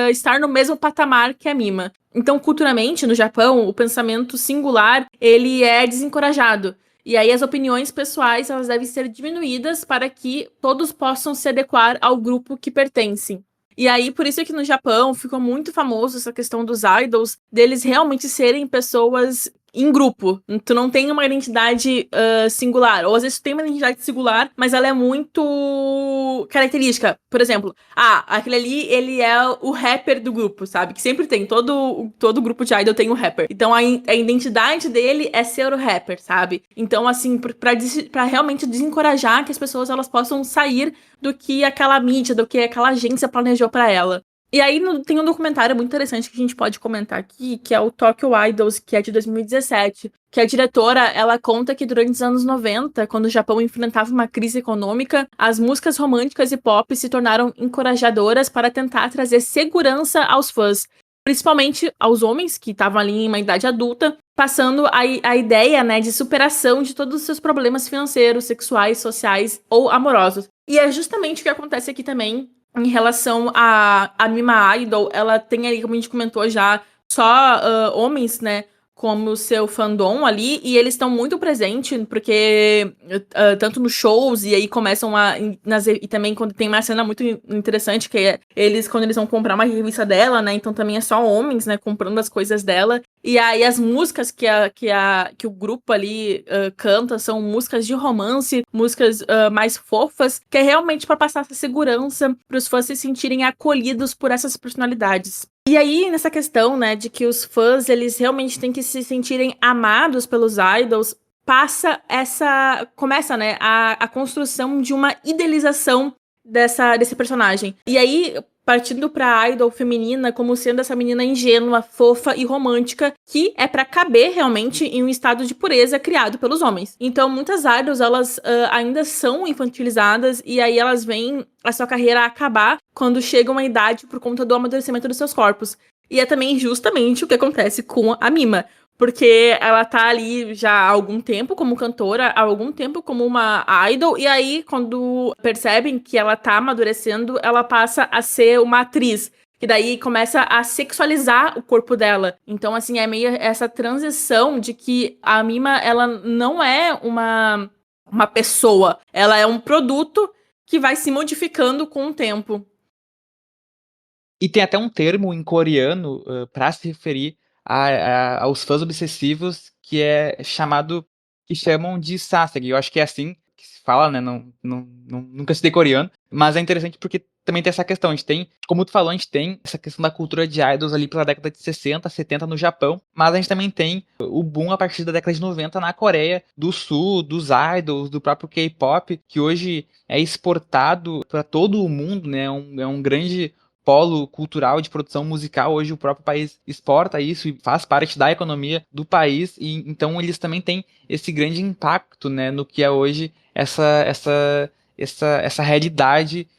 estar no mesmo patamar que a Mima. Então, culturalmente, no Japão, o pensamento singular, ele é desencorajado. E aí as opiniões pessoais, elas devem ser diminuídas para que todos possam se adequar ao grupo que pertencem. E aí, por isso é que no Japão ficou muito famoso essa questão dos idols, deles realmente serem pessoas em grupo. Tu não tem uma identidade singular. Ou às vezes tu tem uma identidade singular, mas ela é muito característica. Por exemplo, aquele ali, ele é o rapper do grupo, sabe? Que sempre tem. Todo grupo de idol tem um rapper. Então a identidade dele é ser o rapper, sabe? Então, assim, pra realmente desencorajar que as pessoas elas possam sair do que aquela mídia, do que aquela agência planejou pra ela. E aí tem um documentário muito interessante que a gente pode comentar aqui, que é o Tokyo Idols, que é de 2017, que a diretora, ela conta que durante os anos 90, quando o Japão enfrentava uma crise econômica, as músicas românticas e pop se tornaram encorajadoras para tentar trazer segurança aos fãs, principalmente aos homens que estavam ali em uma idade adulta, passando a ideia, né, de superação de todos os seus problemas financeiros, sexuais, sociais ou amorosos. E é justamente o que acontece aqui também em relação a Mima Idol. Ela tem ali, como a gente comentou já, só homens, né, como seu fandom ali, e eles estão muito presentes, porque tanto nos shows, e aí começam e também quando tem uma cena muito interessante, que é quando eles vão comprar uma revista dela, né, então também é só homens, né, comprando as coisas dela, e aí as músicas que o grupo ali canta são músicas de romance, músicas mais fofas, que é realmente para passar essa segurança para os fãs se sentirem acolhidos por essas personalidades. E aí, nessa questão, né, de que os fãs, eles realmente têm que se sentirem amados pelos idols, começa, né, a construção de uma idealização desse personagem. E aí, partindo pra idol feminina como sendo essa menina ingênua, fofa e romântica, que é pra caber realmente em um estado de pureza criado pelos homens. Então, muitas idols, elas ainda são infantilizadas e aí elas veem a sua carreira acabar quando chega uma idade por conta do amadurecimento dos seus corpos. E é também justamente o que acontece com a Mima. Porque ela tá ali já há algum tempo como cantora, há algum tempo como uma idol, e aí, quando percebem que ela tá amadurecendo, ela passa a ser uma atriz. Que daí começa a sexualizar o corpo dela. Então, assim, é meio essa transição de que a Mima, ela não é uma pessoa, ela é um produto que vai se modificando com o tempo. E tem até um termo em coreano, pra se referir aos fãs obsessivos que chamam de sasagi. Eu acho que é assim que se fala, né, nunca estudei coreano, mas é interessante porque também tem essa questão, a gente tem, como tu falou, a gente tem essa questão da cultura de idols ali pela década de 60, 70 no Japão, mas a gente também tem o boom a partir da década de 90 na Coreia do Sul, dos idols, do próprio K-pop, que hoje é exportado para todo o mundo, né, é um grande polo cultural de produção musical. Hoje o próprio país exporta isso e faz parte da economia do país, e então eles também têm esse grande impacto, né, no que é hoje essa realidade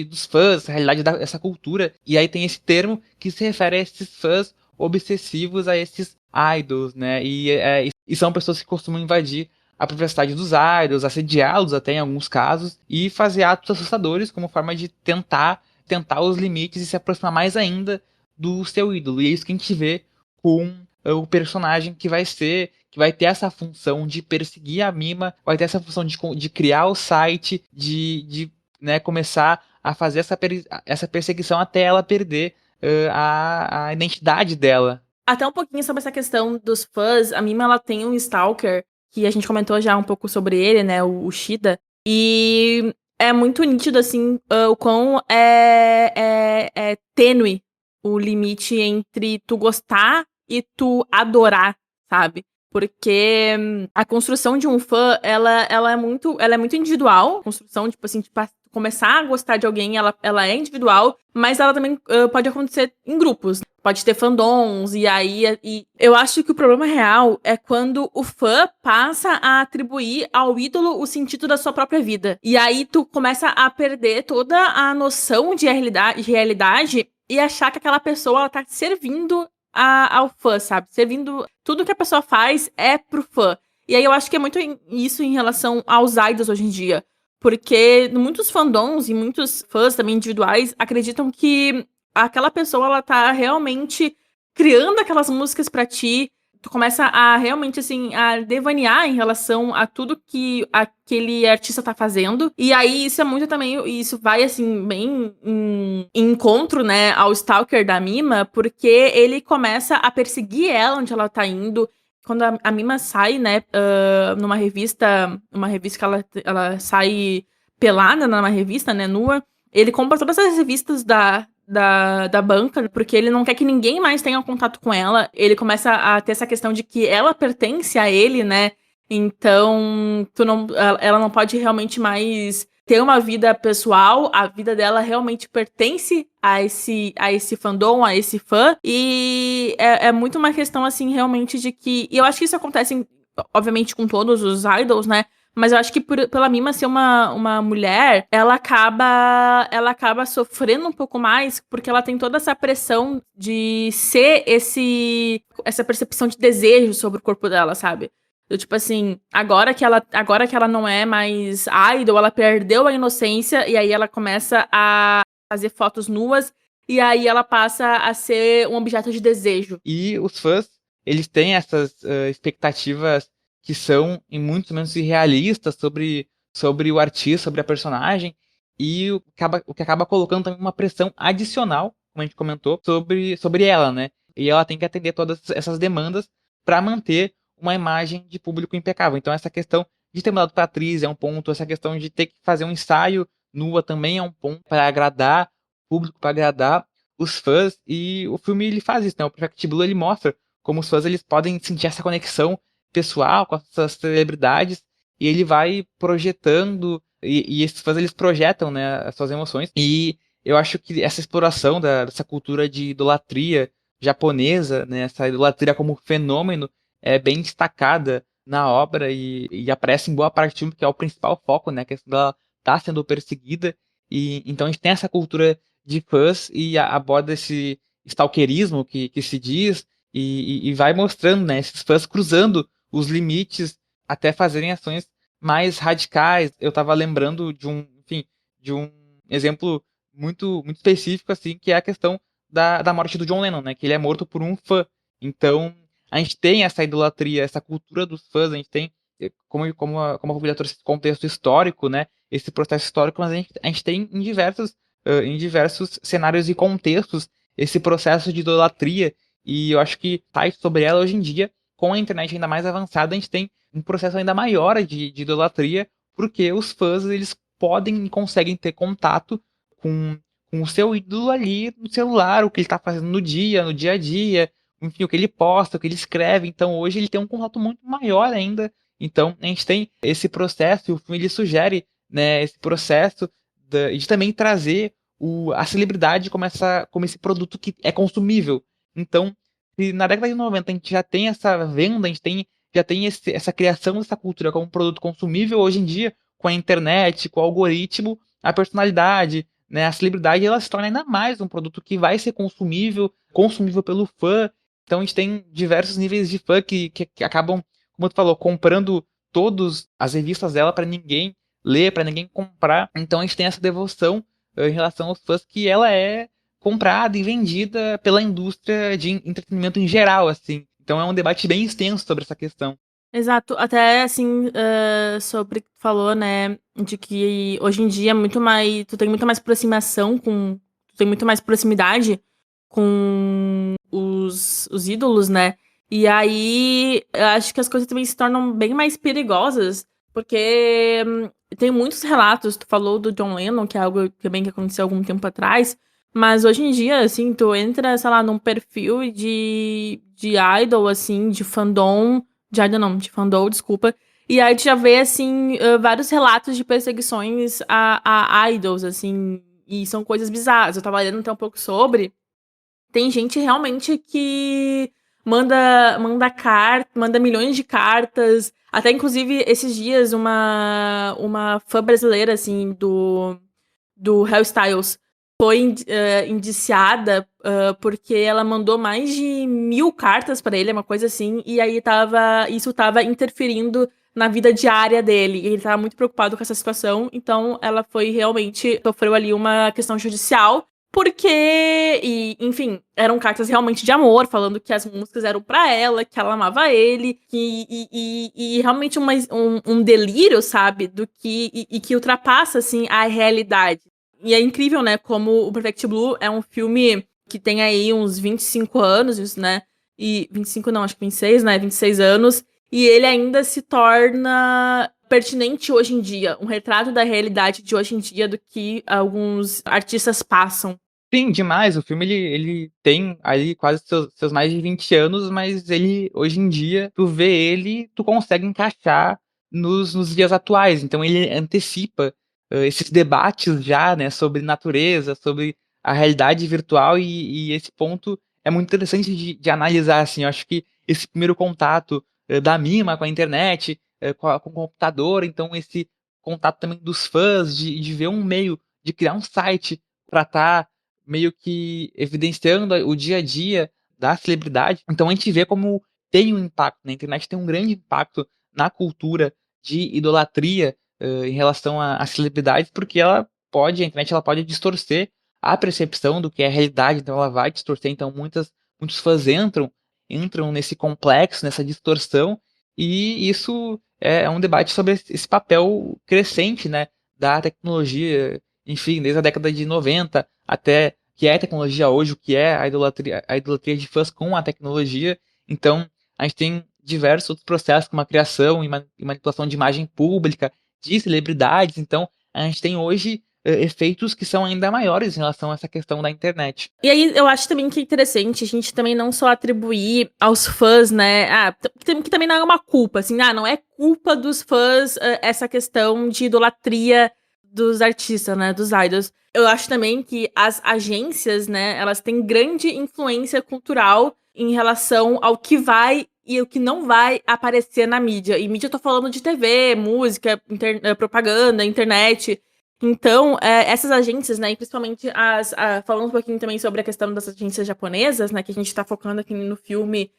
dos fãs, essa realidade dessa cultura. E aí tem esse termo que se refere a esses fãs obsessivos, a esses idols, né, e são pessoas que costumam invadir a privacidade dos idols, assediá-los até em alguns casos, e fazer atos assustadores como forma de tentar os limites e se aproximar mais ainda do seu ídolo. E é isso que a gente vê com o personagem que vai ter essa função de perseguir a Mima, vai ter essa função de criar o site, né, começar a fazer essa perseguição até ela perder a identidade dela. Até um pouquinho sobre essa questão dos fãs, a Mima, ela tem um stalker, que a gente comentou já um pouco sobre ele, né, o Shida, e é muito nítido, assim, o quão é tênue o limite entre tu gostar e tu adorar, sabe? Porque a construção de um fã, ela é muito individual. A construção, tipo assim, tipo, começar a gostar de alguém, ela é individual, mas ela também pode acontecer em grupos. Pode ter fandoms, e eu acho que o problema real é quando o fã passa a atribuir ao ídolo o sentido da sua própria vida. E aí tu começa a perder toda a noção de realidade e achar que aquela pessoa ela tá servindo ao fã, sabe? Servindo. Tudo que a pessoa faz é pro fã. E aí eu acho que é muito isso em relação aos idols hoje em dia. Porque muitos fandoms e muitos fãs também individuais acreditam que aquela pessoa, ela tá realmente criando aquelas músicas pra ti. Tu começa a realmente, assim, a devanear em relação a tudo que aquele artista tá fazendo. E aí, isso é muito também, isso vai, assim, bem em encontro, né, ao stalker da Mima, porque ele começa a perseguir ela onde ela tá indo. Quando a Mima sai, né, numa revista, uma revista que ela sai pelada numa revista, né, nua, ele compra todas as revistas da banca, porque ele não quer que ninguém mais tenha contato com ela. Ele começa a ter essa questão de que ela pertence a ele, né? Então, ela não pode realmente mais ter uma vida pessoal. A vida dela realmente pertence a esse fandom, a esse fã. E é muito uma questão, assim, realmente de que... E eu acho que isso acontece, obviamente, com todos os idols, né? Mas eu acho que pela Mima ser uma mulher, ela acaba sofrendo um pouco mais, porque ela tem toda essa pressão de ser essa percepção de desejo sobre o corpo dela, sabe? Tipo assim, agora que ela não é mais idol, ela perdeu a inocência, e aí ela começa a fazer fotos nuas, e aí ela passa a ser um objeto de desejo. E os fãs, eles têm essas expectativas que são em muitos momentos irrealistas sobre o artista, sobre a personagem, e o que acaba colocando também uma pressão adicional, como a gente comentou, sobre ela, né? E ela tem que atender todas essas demandas para manter uma imagem de público impecável. Então essa questão de ter mudado para atriz é um ponto, essa questão de ter que fazer um ensaio nua também é um ponto para agradar o público, para agradar os fãs, e o filme ele faz isso, né? O Perfect Blue ele mostra como os fãs eles podem sentir essa conexão pessoal com essas celebridades, e ele vai projetando e esses fãs eles projetam, né, as suas emoções. E eu acho que essa exploração dessa cultura de idolatria japonesa, né, essa idolatria como fenômeno, é bem destacada na obra e aparece em boa parte do filme, que é o principal foco, né, que ela tá sendo perseguida. E então a gente tem essa cultura de fãs e aborda esse stalkerismo que se diz e vai mostrando, né, esses fãs cruzando os limites até fazerem ações mais radicais. Eu estava lembrando de um, enfim, de um exemplo muito específico, assim, que é a questão da morte do John Lennon, né? Que ele é morto por um fã. Então, a gente tem essa idolatria, essa cultura dos fãs, a gente tem, como a Bíblia trouxe esse contexto histórico, né? Esse processo histórico, mas a gente tem em diversos cenários e contextos esse processo de idolatria. E eu acho que faz sobre ela hoje em dia, com a internet ainda mais avançada, a gente tem um processo ainda maior de idolatria, porque os fãs eles podem e conseguem ter contato com, com o seu ídolo ali no celular, o que ele está fazendo no dia a dia, enfim, o que ele posta, o que ele escreve. Então hoje ele tem um contato muito maior ainda. Então a gente tem esse processo, e o filme ele sugere, né, esse processo de também trazer a celebridade como esse produto que é consumível. Então, se na década de 90 a gente já tem essa venda, a gente já tem essa criação dessa cultura como um produto consumível, hoje em dia, com a internet, com o algoritmo, a personalidade, né, a celebridade, ela se torna ainda mais um produto que vai ser consumível pelo fã. Então a gente tem diversos níveis de fã que acabam, como tu falou, comprando todas as revistas dela para ninguém ler, para ninguém comprar. Então a gente tem essa devoção em relação aos fãs que ela é comprada e vendida pela indústria de entretenimento em geral, assim. Então é um debate bem extenso sobre essa questão. Exato. Até, assim, sobre que tu falou, né, de que hoje em dia é muito mais tu tem muito mais aproximação com tu tem muito mais proximidade com os ídolos, né. E aí, eu acho que as coisas também se tornam bem mais perigosas, porque tem muitos relatos, tu falou do John Lennon, que é algo também que aconteceu algum tempo atrás, mas hoje em dia, assim, tu entra, sei lá, num perfil de idol, assim, de fandom de idol não, de fandom, desculpa. E aí tu já vê, assim, vários relatos de perseguições a idols, assim, e são coisas bizarras. Eu tava lendo até um pouco sobre. Tem gente realmente que manda milhões de cartas. Até, inclusive, esses dias, uma fã brasileira, assim, do Harry Styles foi indiciada porque ela mandou mais de 1000 cartas pra ele, uma coisa assim, e aí isso tava interferindo na vida diária dele, e ele tava muito preocupado com essa situação, então ela foi realmente, sofreu ali uma questão judicial, porque, enfim, eram cartas realmente de amor, falando que as músicas eram pra ela, que ela amava ele, e realmente um delírio, sabe, do que ultrapassa, assim, a realidade. E é incrível, né, como o Perfect Blue é um filme que tem aí uns 25 anos, isso, né? E 25 não, acho que 26, né? 26 anos. E ele ainda se torna pertinente hoje em dia, um retrato da realidade de hoje em dia do que alguns artistas passam. Sim, demais. O filme ele tem ali quase seus mais de 20 anos, mas ele hoje em dia, tu vê ele, tu consegue encaixar nos dias atuais. Então ele antecipa esses debates já, né, sobre natureza, sobre a realidade virtual e esse ponto é muito interessante de analisar, assim. Eu acho que esse primeiro contato da Mima com a internet, com o computador, então esse contato também dos fãs, de ver um meio, de criar um site para estar meio que evidenciando o dia a dia da celebridade. Então a gente vê como tem um impacto, né, a internet tem um grande impacto na cultura de idolatria, em relação a celebridades, porque a internet ela pode distorcer a percepção do que é a realidade, então ela vai distorcer, então muitos fãs entram nesse complexo, nessa distorção, e isso é um debate sobre esse papel crescente, né, da tecnologia, enfim, desde a década de 90 até que é a tecnologia hoje, o que é a idolatria de fãs com a tecnologia. Então, a gente tem diversos outros processos, como a criação e manipulação de imagem pública, de celebridades. Então, a gente tem hoje efeitos que são ainda maiores em relação a essa questão da internet. E aí eu acho também que é interessante a gente também não só atribuir aos fãs, né, que também não é uma culpa, assim, não é culpa dos fãs, essa questão de idolatria dos artistas, né, dos idols. Eu acho também que as agências, né, elas têm grande influência cultural em relação ao que vai e o que não vai aparecer na mídia. E mídia eu tô falando de TV, música, propaganda, internet. Então, essas agências, né, e principalmente falando um pouquinho também sobre a questão das agências japonesas, né, que a gente tá focando aqui no filme,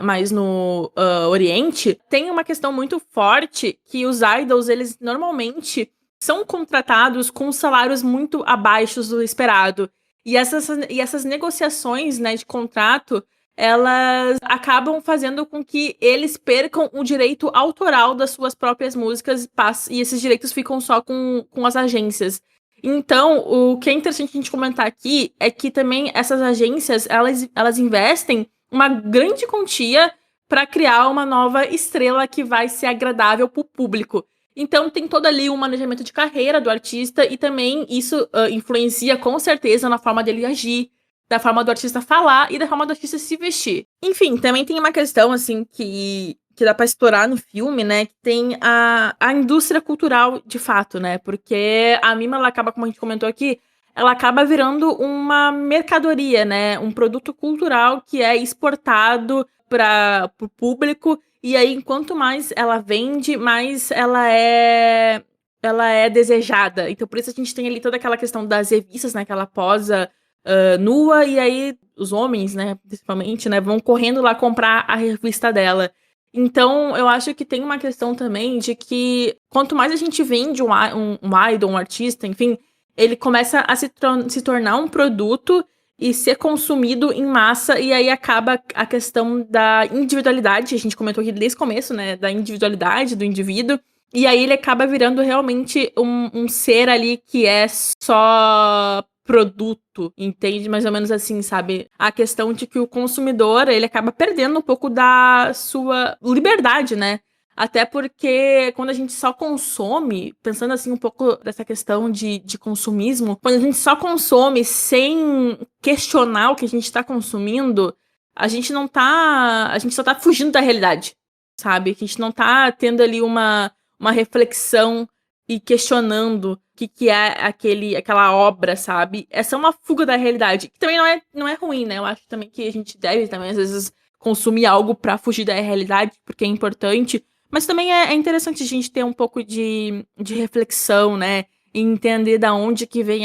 mais no Oriente, tem uma questão muito forte que os idols, eles normalmente são contratados com salários muito abaixo do esperado. E essas negociações, né, de contrato, elas acabam fazendo com que eles percam o direito autoral das suas próprias músicas e esses direitos ficam só com as agências. Então, o que é interessante a gente comentar aqui é que também essas agências, elas investem uma grande quantia para criar uma nova estrela que vai ser agradável para o público. Então, tem todo ali um manejamento de carreira do artista e também isso influencia com certeza na forma dele agir, da forma do artista falar e da forma do artista se vestir. Enfim, também tem uma questão, assim, que dá pra explorar no filme, né, que tem a indústria cultural, de fato, né, porque a Mima, ela acaba, como a gente comentou aqui, ela acaba virando uma mercadoria, né, um produto cultural que é exportado para o público, e aí, quanto mais ela vende, mais ela é desejada. Então, por isso a gente tem ali toda aquela questão das revistas, né, que ela posa nua, e aí os homens, né, principalmente, né, vão correndo lá comprar a revista dela. Então, eu acho que tem uma questão também de que quanto mais a gente vende um idol, um artista, enfim, ele começa a se tornar um produto e ser consumido em massa, e aí acaba a questão da individualidade, a gente comentou aqui desde o começo, né, da individualidade do indivíduo, e aí ele acaba virando realmente um ser ali que é só produto, entende? Mais ou menos assim, sabe? A questão de que o consumidor, ele acaba perdendo um pouco da sua liberdade, né? Até porque quando a gente só consome, pensando assim um pouco dessa questão de consumismo, quando a gente só consome sem questionar o que a gente tá consumindo, a gente só tá fugindo da realidade, sabe? A gente não tá tendo ali uma reflexão e questionando o que é aquela obra, sabe? Essa é uma fuga da realidade, que também não é ruim, né? Eu acho também que a gente deve também, às vezes, consumir algo pra fugir da realidade, porque é importante, mas também é interessante a gente ter um pouco de reflexão, né? E entender da onde que vem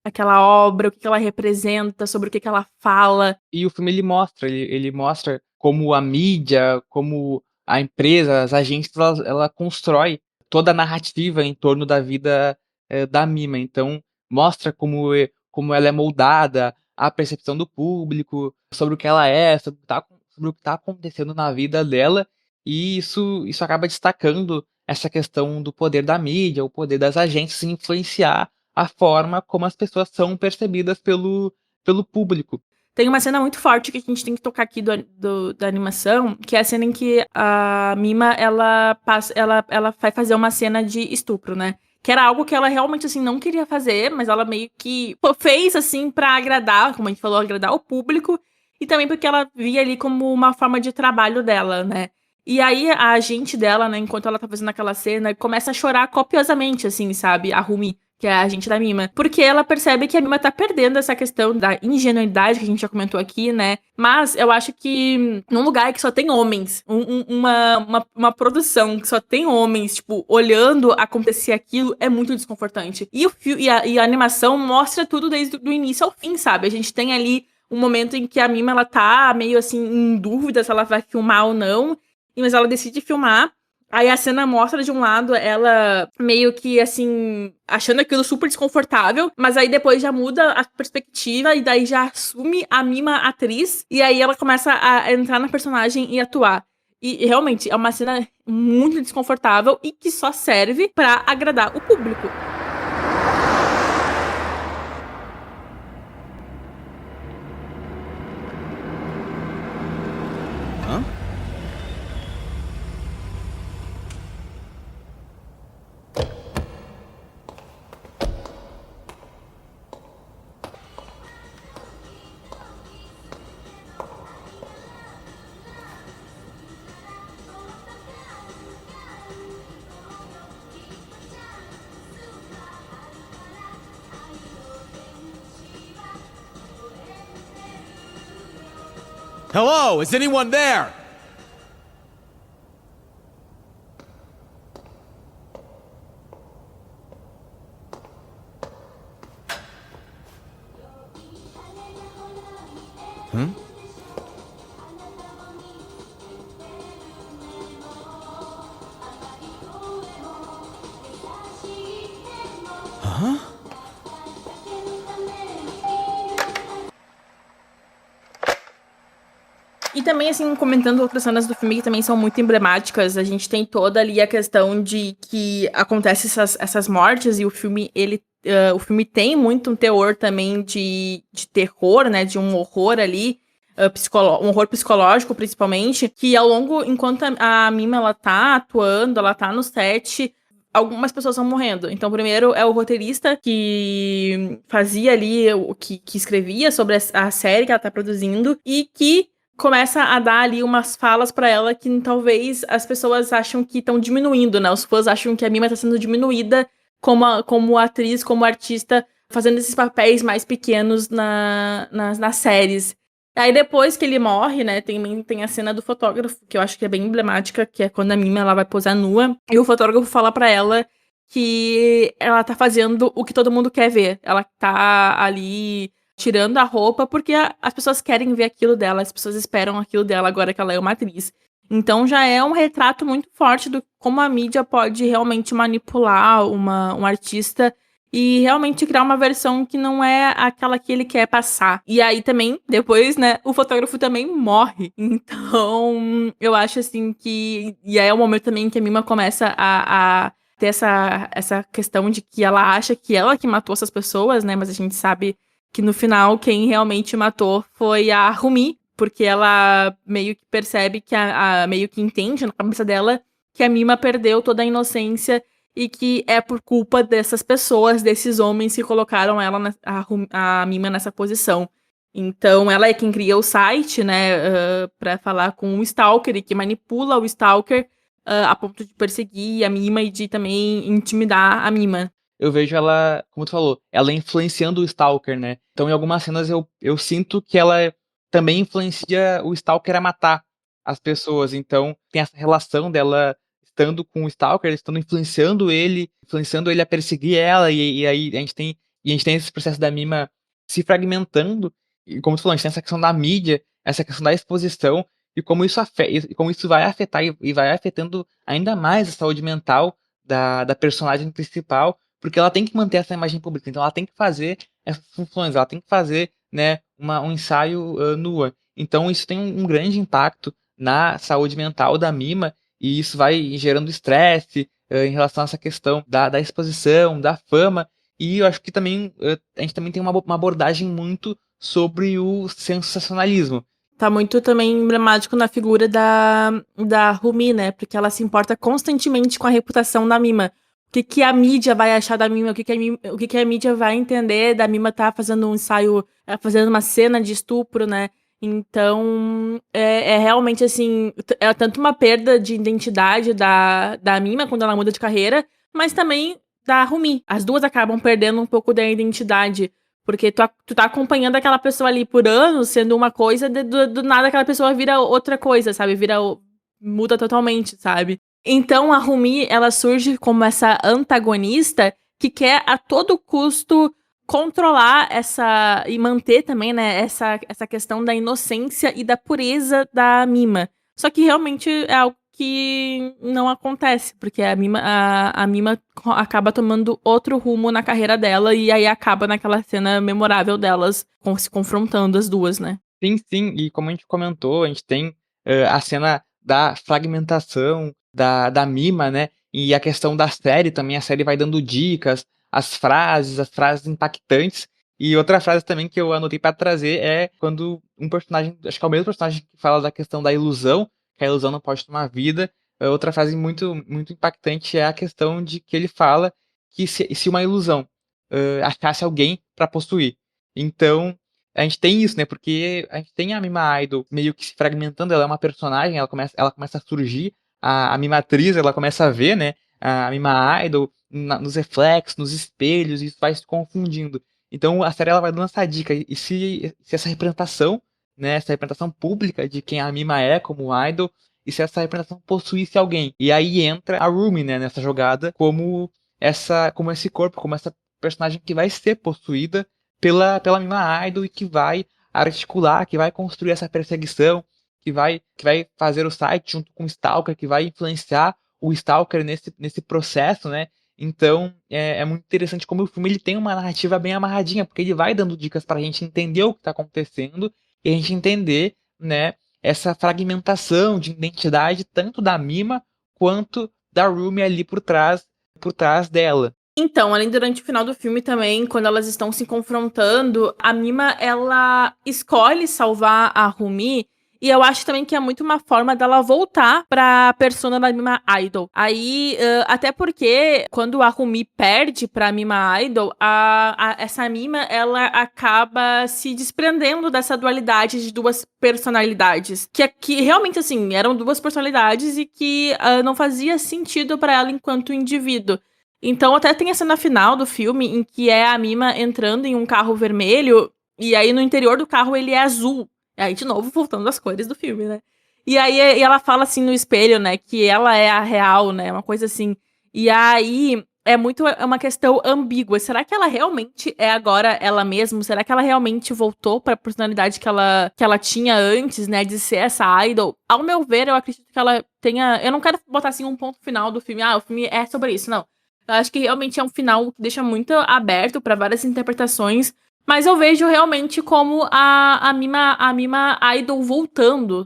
aquela obra, o que ela representa, sobre o que ela fala. E o filme ele mostra como a mídia, como a empresa, as agências, ela constrói toda a narrativa em torno da vida, da Mima. Então, mostra como ela é moldada, a percepção do público, sobre o que ela é, sobre o que tá acontecendo na vida dela, e isso acaba destacando essa questão do poder da mídia, o poder das agências em influenciar a forma como as pessoas são percebidas pelo público. Tem uma cena muito forte que a gente tem que tocar aqui da animação, que é a cena em que a Mima, ela vai fazer uma cena de estupro, né? Que era algo que ela realmente, assim, não queria fazer, mas ela meio que fez, assim, pra agradar, como a gente falou, agradar o público, e também porque ela via ali como uma forma de trabalho dela, né? E aí a agente dela, né, enquanto ela tá fazendo aquela cena, começa a chorar copiosamente, assim, sabe? A Rumi, que é a agente da Mima. Porque ela percebe que a Mima tá perdendo essa questão da ingenuidade que a gente já comentou aqui, né? Mas eu acho que num lugar que só tem homens, uma produção que só tem homens, tipo, olhando acontecer aquilo, é muito desconfortante. E a animação mostra tudo desde o início ao fim, sabe? A gente tem ali um momento em que a Mima, ela tá meio assim, em dúvida se ela vai filmar ou não, mas ela decide filmar. Aí a cena mostra de um lado ela meio que assim, achando aquilo super desconfortável, mas aí depois já muda a perspectiva e daí já assume a Mima atriz e aí ela começa a entrar na personagem e atuar. E realmente é uma cena muito desconfortável e que só serve pra agradar o público. Hã? Hello, is anyone there? E também, assim, comentando outras cenas do filme que também são muito emblemáticas, a gente tem toda ali a questão de que acontece essas mortes e o filme, o filme tem muito um teor também de terror, né, de um horror ali, um horror psicológico, principalmente, que ao longo, enquanto a Mima, ela tá atuando, ela tá no set, algumas pessoas vão morrendo. Então, primeiro é o roteirista que fazia ali, que escrevia sobre a série que ela tá produzindo e que começa a dar ali umas falas pra ela que talvez as pessoas acham que estão diminuindo, né? Os fãs acham que a Mima tá sendo diminuída como atriz, como artista, fazendo esses papéis mais pequenos nas séries. Aí depois que ele morre, né, tem a cena do fotógrafo, que eu acho que é bem emblemática, que é quando a Mima ela vai posar nua, e o fotógrafo fala pra ela que ela tá fazendo o que todo mundo quer ver. Ela tá ali tirando a roupa porque as pessoas querem ver aquilo dela, as pessoas esperam aquilo dela agora que ela é uma atriz. Então já é um retrato muito forte do como a mídia pode realmente manipular um artista e realmente criar uma versão que não é aquela que ele quer passar. E aí também, depois, né, o fotógrafo também morre. Então, eu acho assim que. E aí é o momento também que a Mima começa a ter essa questão de que ela acha que ela que matou essas pessoas, né? Mas a gente sabe que no final quem realmente matou foi a Rumi, porque ela meio que percebe que meio que entende na cabeça dela que a Mima perdeu toda a inocência e que é por culpa dessas pessoas, desses homens que colocaram ela, a Mima nessa posição. Então, ela é quem cria o site, né, pra falar com o Stalker e que manipula o Stalker a ponto de perseguir a Mima e de também intimidar a Mima. Eu vejo ela, como tu falou, ela influenciando o Stalker, né. Então em algumas cenas eu sinto que ela também influencia o Stalker a matar as pessoas, então tem essa relação dela estando com o Stalker, estando influenciando ele a perseguir ela, e aí a gente tem esse processo da Mima se fragmentando, e como tu falou, a gente tem essa questão da mídia, essa questão da exposição, e como isso vai afetar e vai afetando ainda mais a saúde mental da personagem principal, porque ela tem que manter essa imagem pública, então ela tem que fazer essas funções, ela tem que fazer, né, um ensaio, nua. Então isso tem um grande impacto na saúde mental da Mima, e isso vai gerando estresse, em relação a essa questão da exposição, da fama, e eu acho que também, a gente também tem uma abordagem muito sobre o sensacionalismo. Tá muito também emblemático na figura da Rumi, né? Porque ela se importa constantemente com a reputação da Mima. O que, que a mídia vai achar da Mima? O que, que a mídia vai entender da Mima tá fazendo um ensaio, fazendo uma cena de estupro, né? Então, é realmente assim, é tanto uma perda de identidade da Mima quando ela muda de carreira, mas também da Rumi. As duas acabam perdendo um pouco da identidade. Porque tu tá acompanhando aquela pessoa ali por anos, sendo uma coisa, do nada aquela pessoa vira outra coisa, sabe? Muda totalmente, sabe? Então a Rumi, ela surge como essa antagonista que quer a todo custo controlar e manter também, né, essa questão da inocência e da pureza da Mima. Só que realmente é algo que não acontece, porque a Mima acaba tomando outro rumo na carreira dela e aí acaba naquela cena memorável delas se confrontando as duas, né? Sim, sim, e como a gente comentou, a gente tem, a cena da fragmentação da Mima, né, e a questão da série também, a série vai dando dicas, as frases impactantes. E outra frase também que eu anotei pra trazer é quando um personagem, acho que é o mesmo personagem que fala da questão da ilusão, que a ilusão não pode tomar vida. Outra frase muito muito impactante é a questão de que ele fala que se uma ilusão, achasse alguém pra possuir. Então a gente tem isso, né, porque a gente tem a Mima Idol meio que se fragmentando, ela é uma personagem, ela começa a surgir, a Mima atriz, ela começa a ver, né, a Mima Idol nos reflexos, nos espelhos, e isso vai se confundindo. Então a série ela vai dando essa dica, e se essa representação né, essa representação pública de quem a Mima é como idol, e se essa representação possuísse alguém. E aí entra a Rumi, né, nessa jogada, como esse corpo, como essa personagem que vai ser possuída pela Mima Idol e que vai articular, que vai construir essa perseguição, que vai fazer o site junto com o Stalker, que vai influenciar o Stalker nesse processo, né? Então, é muito interessante como o filme ele tem uma narrativa bem amarradinha, porque ele vai dando dicas para a gente entender o que está acontecendo e a gente entender, né, essa fragmentação de identidade tanto da Mima quanto da Rumi ali por trás dela. Então, além durante o final do filme também, quando elas estão se confrontando, a Mima, ela escolhe salvar a Rumi. E eu acho também que é muito uma forma dela voltar pra persona da Mima Idol. Aí, até porque quando a Rumi perde pra Mima Idol, essa Mima, ela acaba se desprendendo dessa dualidade de duas personalidades. Que realmente, assim, eram duas personalidades e que não fazia sentido pra ela enquanto indivíduo. Então, até tem a cena final do filme em que é a Mima entrando em um carro vermelho e aí no interior do carro ele é azul. E aí, de novo, voltando às cores do filme, né? E aí ela fala assim no espelho, né, que ela é a real, né? Uma coisa assim. E aí é uma questão ambígua. Será que ela realmente é agora ela mesma? Será que ela realmente voltou para a personalidade que ela tinha antes, né, de ser essa idol? Ao meu ver, eu acredito que ela tenha. Eu não quero botar assim um ponto final do filme. Ah, o filme é sobre isso, não. Eu acho que realmente é um final que deixa muito aberto para várias interpretações. Mas eu vejo realmente como a Mima Idol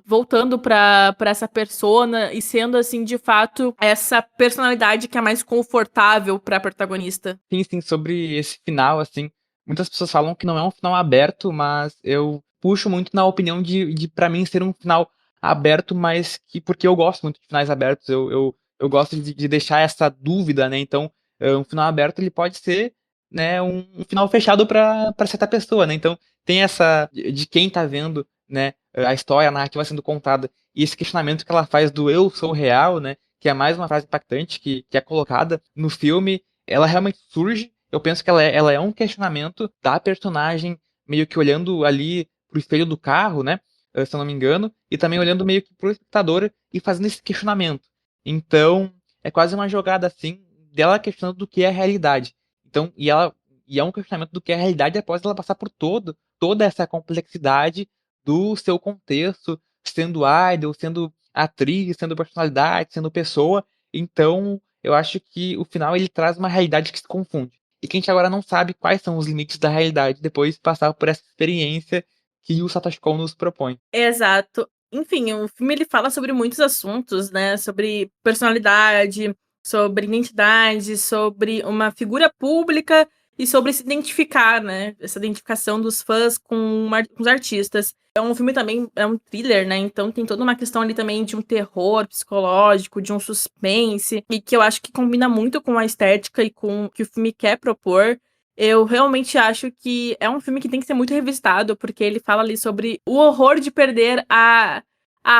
voltando pra essa persona e sendo, assim, de fato, essa personalidade que é mais confortável pra protagonista. Sim, sim, sobre esse final, assim, muitas pessoas falam que não é um final aberto, mas eu puxo muito na opinião de para mim ser um final aberto, mas que porque eu gosto muito de finais abertos, eu gosto de deixar essa dúvida, né? Então, um final aberto ele pode ser, né, um final fechado para certa pessoa, né? Então, tem essa de quem tá vendo, né, a história, a narrativa sendo contada, e esse questionamento que ela faz do eu sou real, né? Que é mais uma frase impactante que é colocada no filme, ela realmente surge. Eu penso que ela é um questionamento da personagem, meio que olhando ali pro espelho do carro, né? Se eu não me engano, e também olhando meio que pro espectador e fazendo esse questionamento. Então, é quase uma jogada assim dela questionando do que é a realidade. Então, e é um questionamento do que é a realidade após ela passar por toda essa complexidade do seu contexto, sendo idol, sendo atriz, sendo personalidade, sendo pessoa. Então, eu acho que o final ele traz uma realidade que se confunde. E que a gente agora não sabe quais são os limites da realidade depois de passar por essa experiência que o Satoshi Kon nos propõe. Exato. Enfim, o filme ele fala sobre muitos assuntos, né? Sobre personalidade, sobre identidade, sobre uma figura pública e sobre se identificar, né? Essa identificação dos fãs com os artistas. É um filme também, é um thriller, né? Então tem toda uma questão ali também de um terror psicológico, de um suspense, e que eu acho que combina muito com a estética e com o que o filme quer propor. Eu realmente acho que é um filme que tem que ser muito revisitado, porque ele fala ali sobre o horror de perder a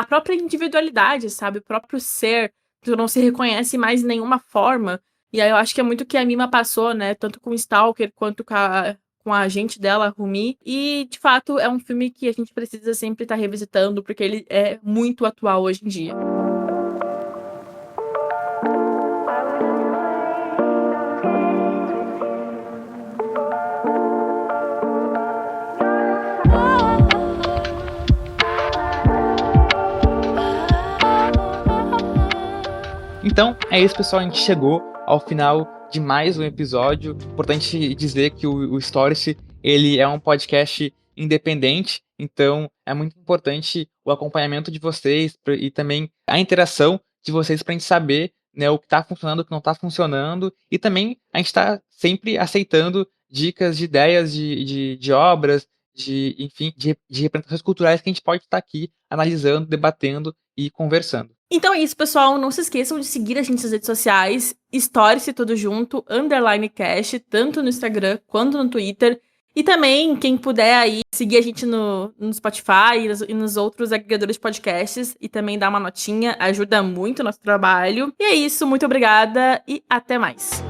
própria individualidade, sabe? O próprio ser. Tu não se reconhece mais em nenhuma forma. E aí eu acho que é muito o que a Mima passou, né? Tanto com o Stalker quanto com a agente dela, a Rumi. E, de fato, é um filme que a gente precisa sempre estar revisitando, porque ele é muito atual hoje em dia. Então, é isso, pessoal. A gente chegou ao final de mais um episódio. Importante dizer que o Stories, ele é um podcast independente, então é muito importante o acompanhamento de vocês e também a interação de vocês para a gente saber, né, o que está funcionando, o que não está funcionando. E também a gente está sempre aceitando dicas de ideias de obras, enfim, de representações culturais que a gente pode estar aqui analisando, debatendo e conversando. Então é isso, pessoal. Não se esqueçam de seguir a gente nas redes sociais, Stories tudo junto, _cast, tanto no Instagram quanto no Twitter. E também, quem puder aí, seguir a gente no Spotify e nos outros agregadores de podcasts e também dar uma notinha, ajuda muito o nosso trabalho. E é isso, muito obrigada e até mais.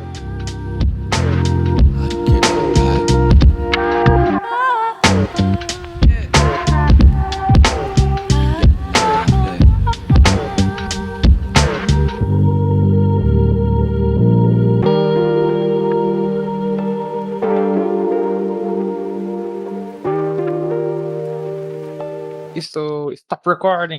stop recording.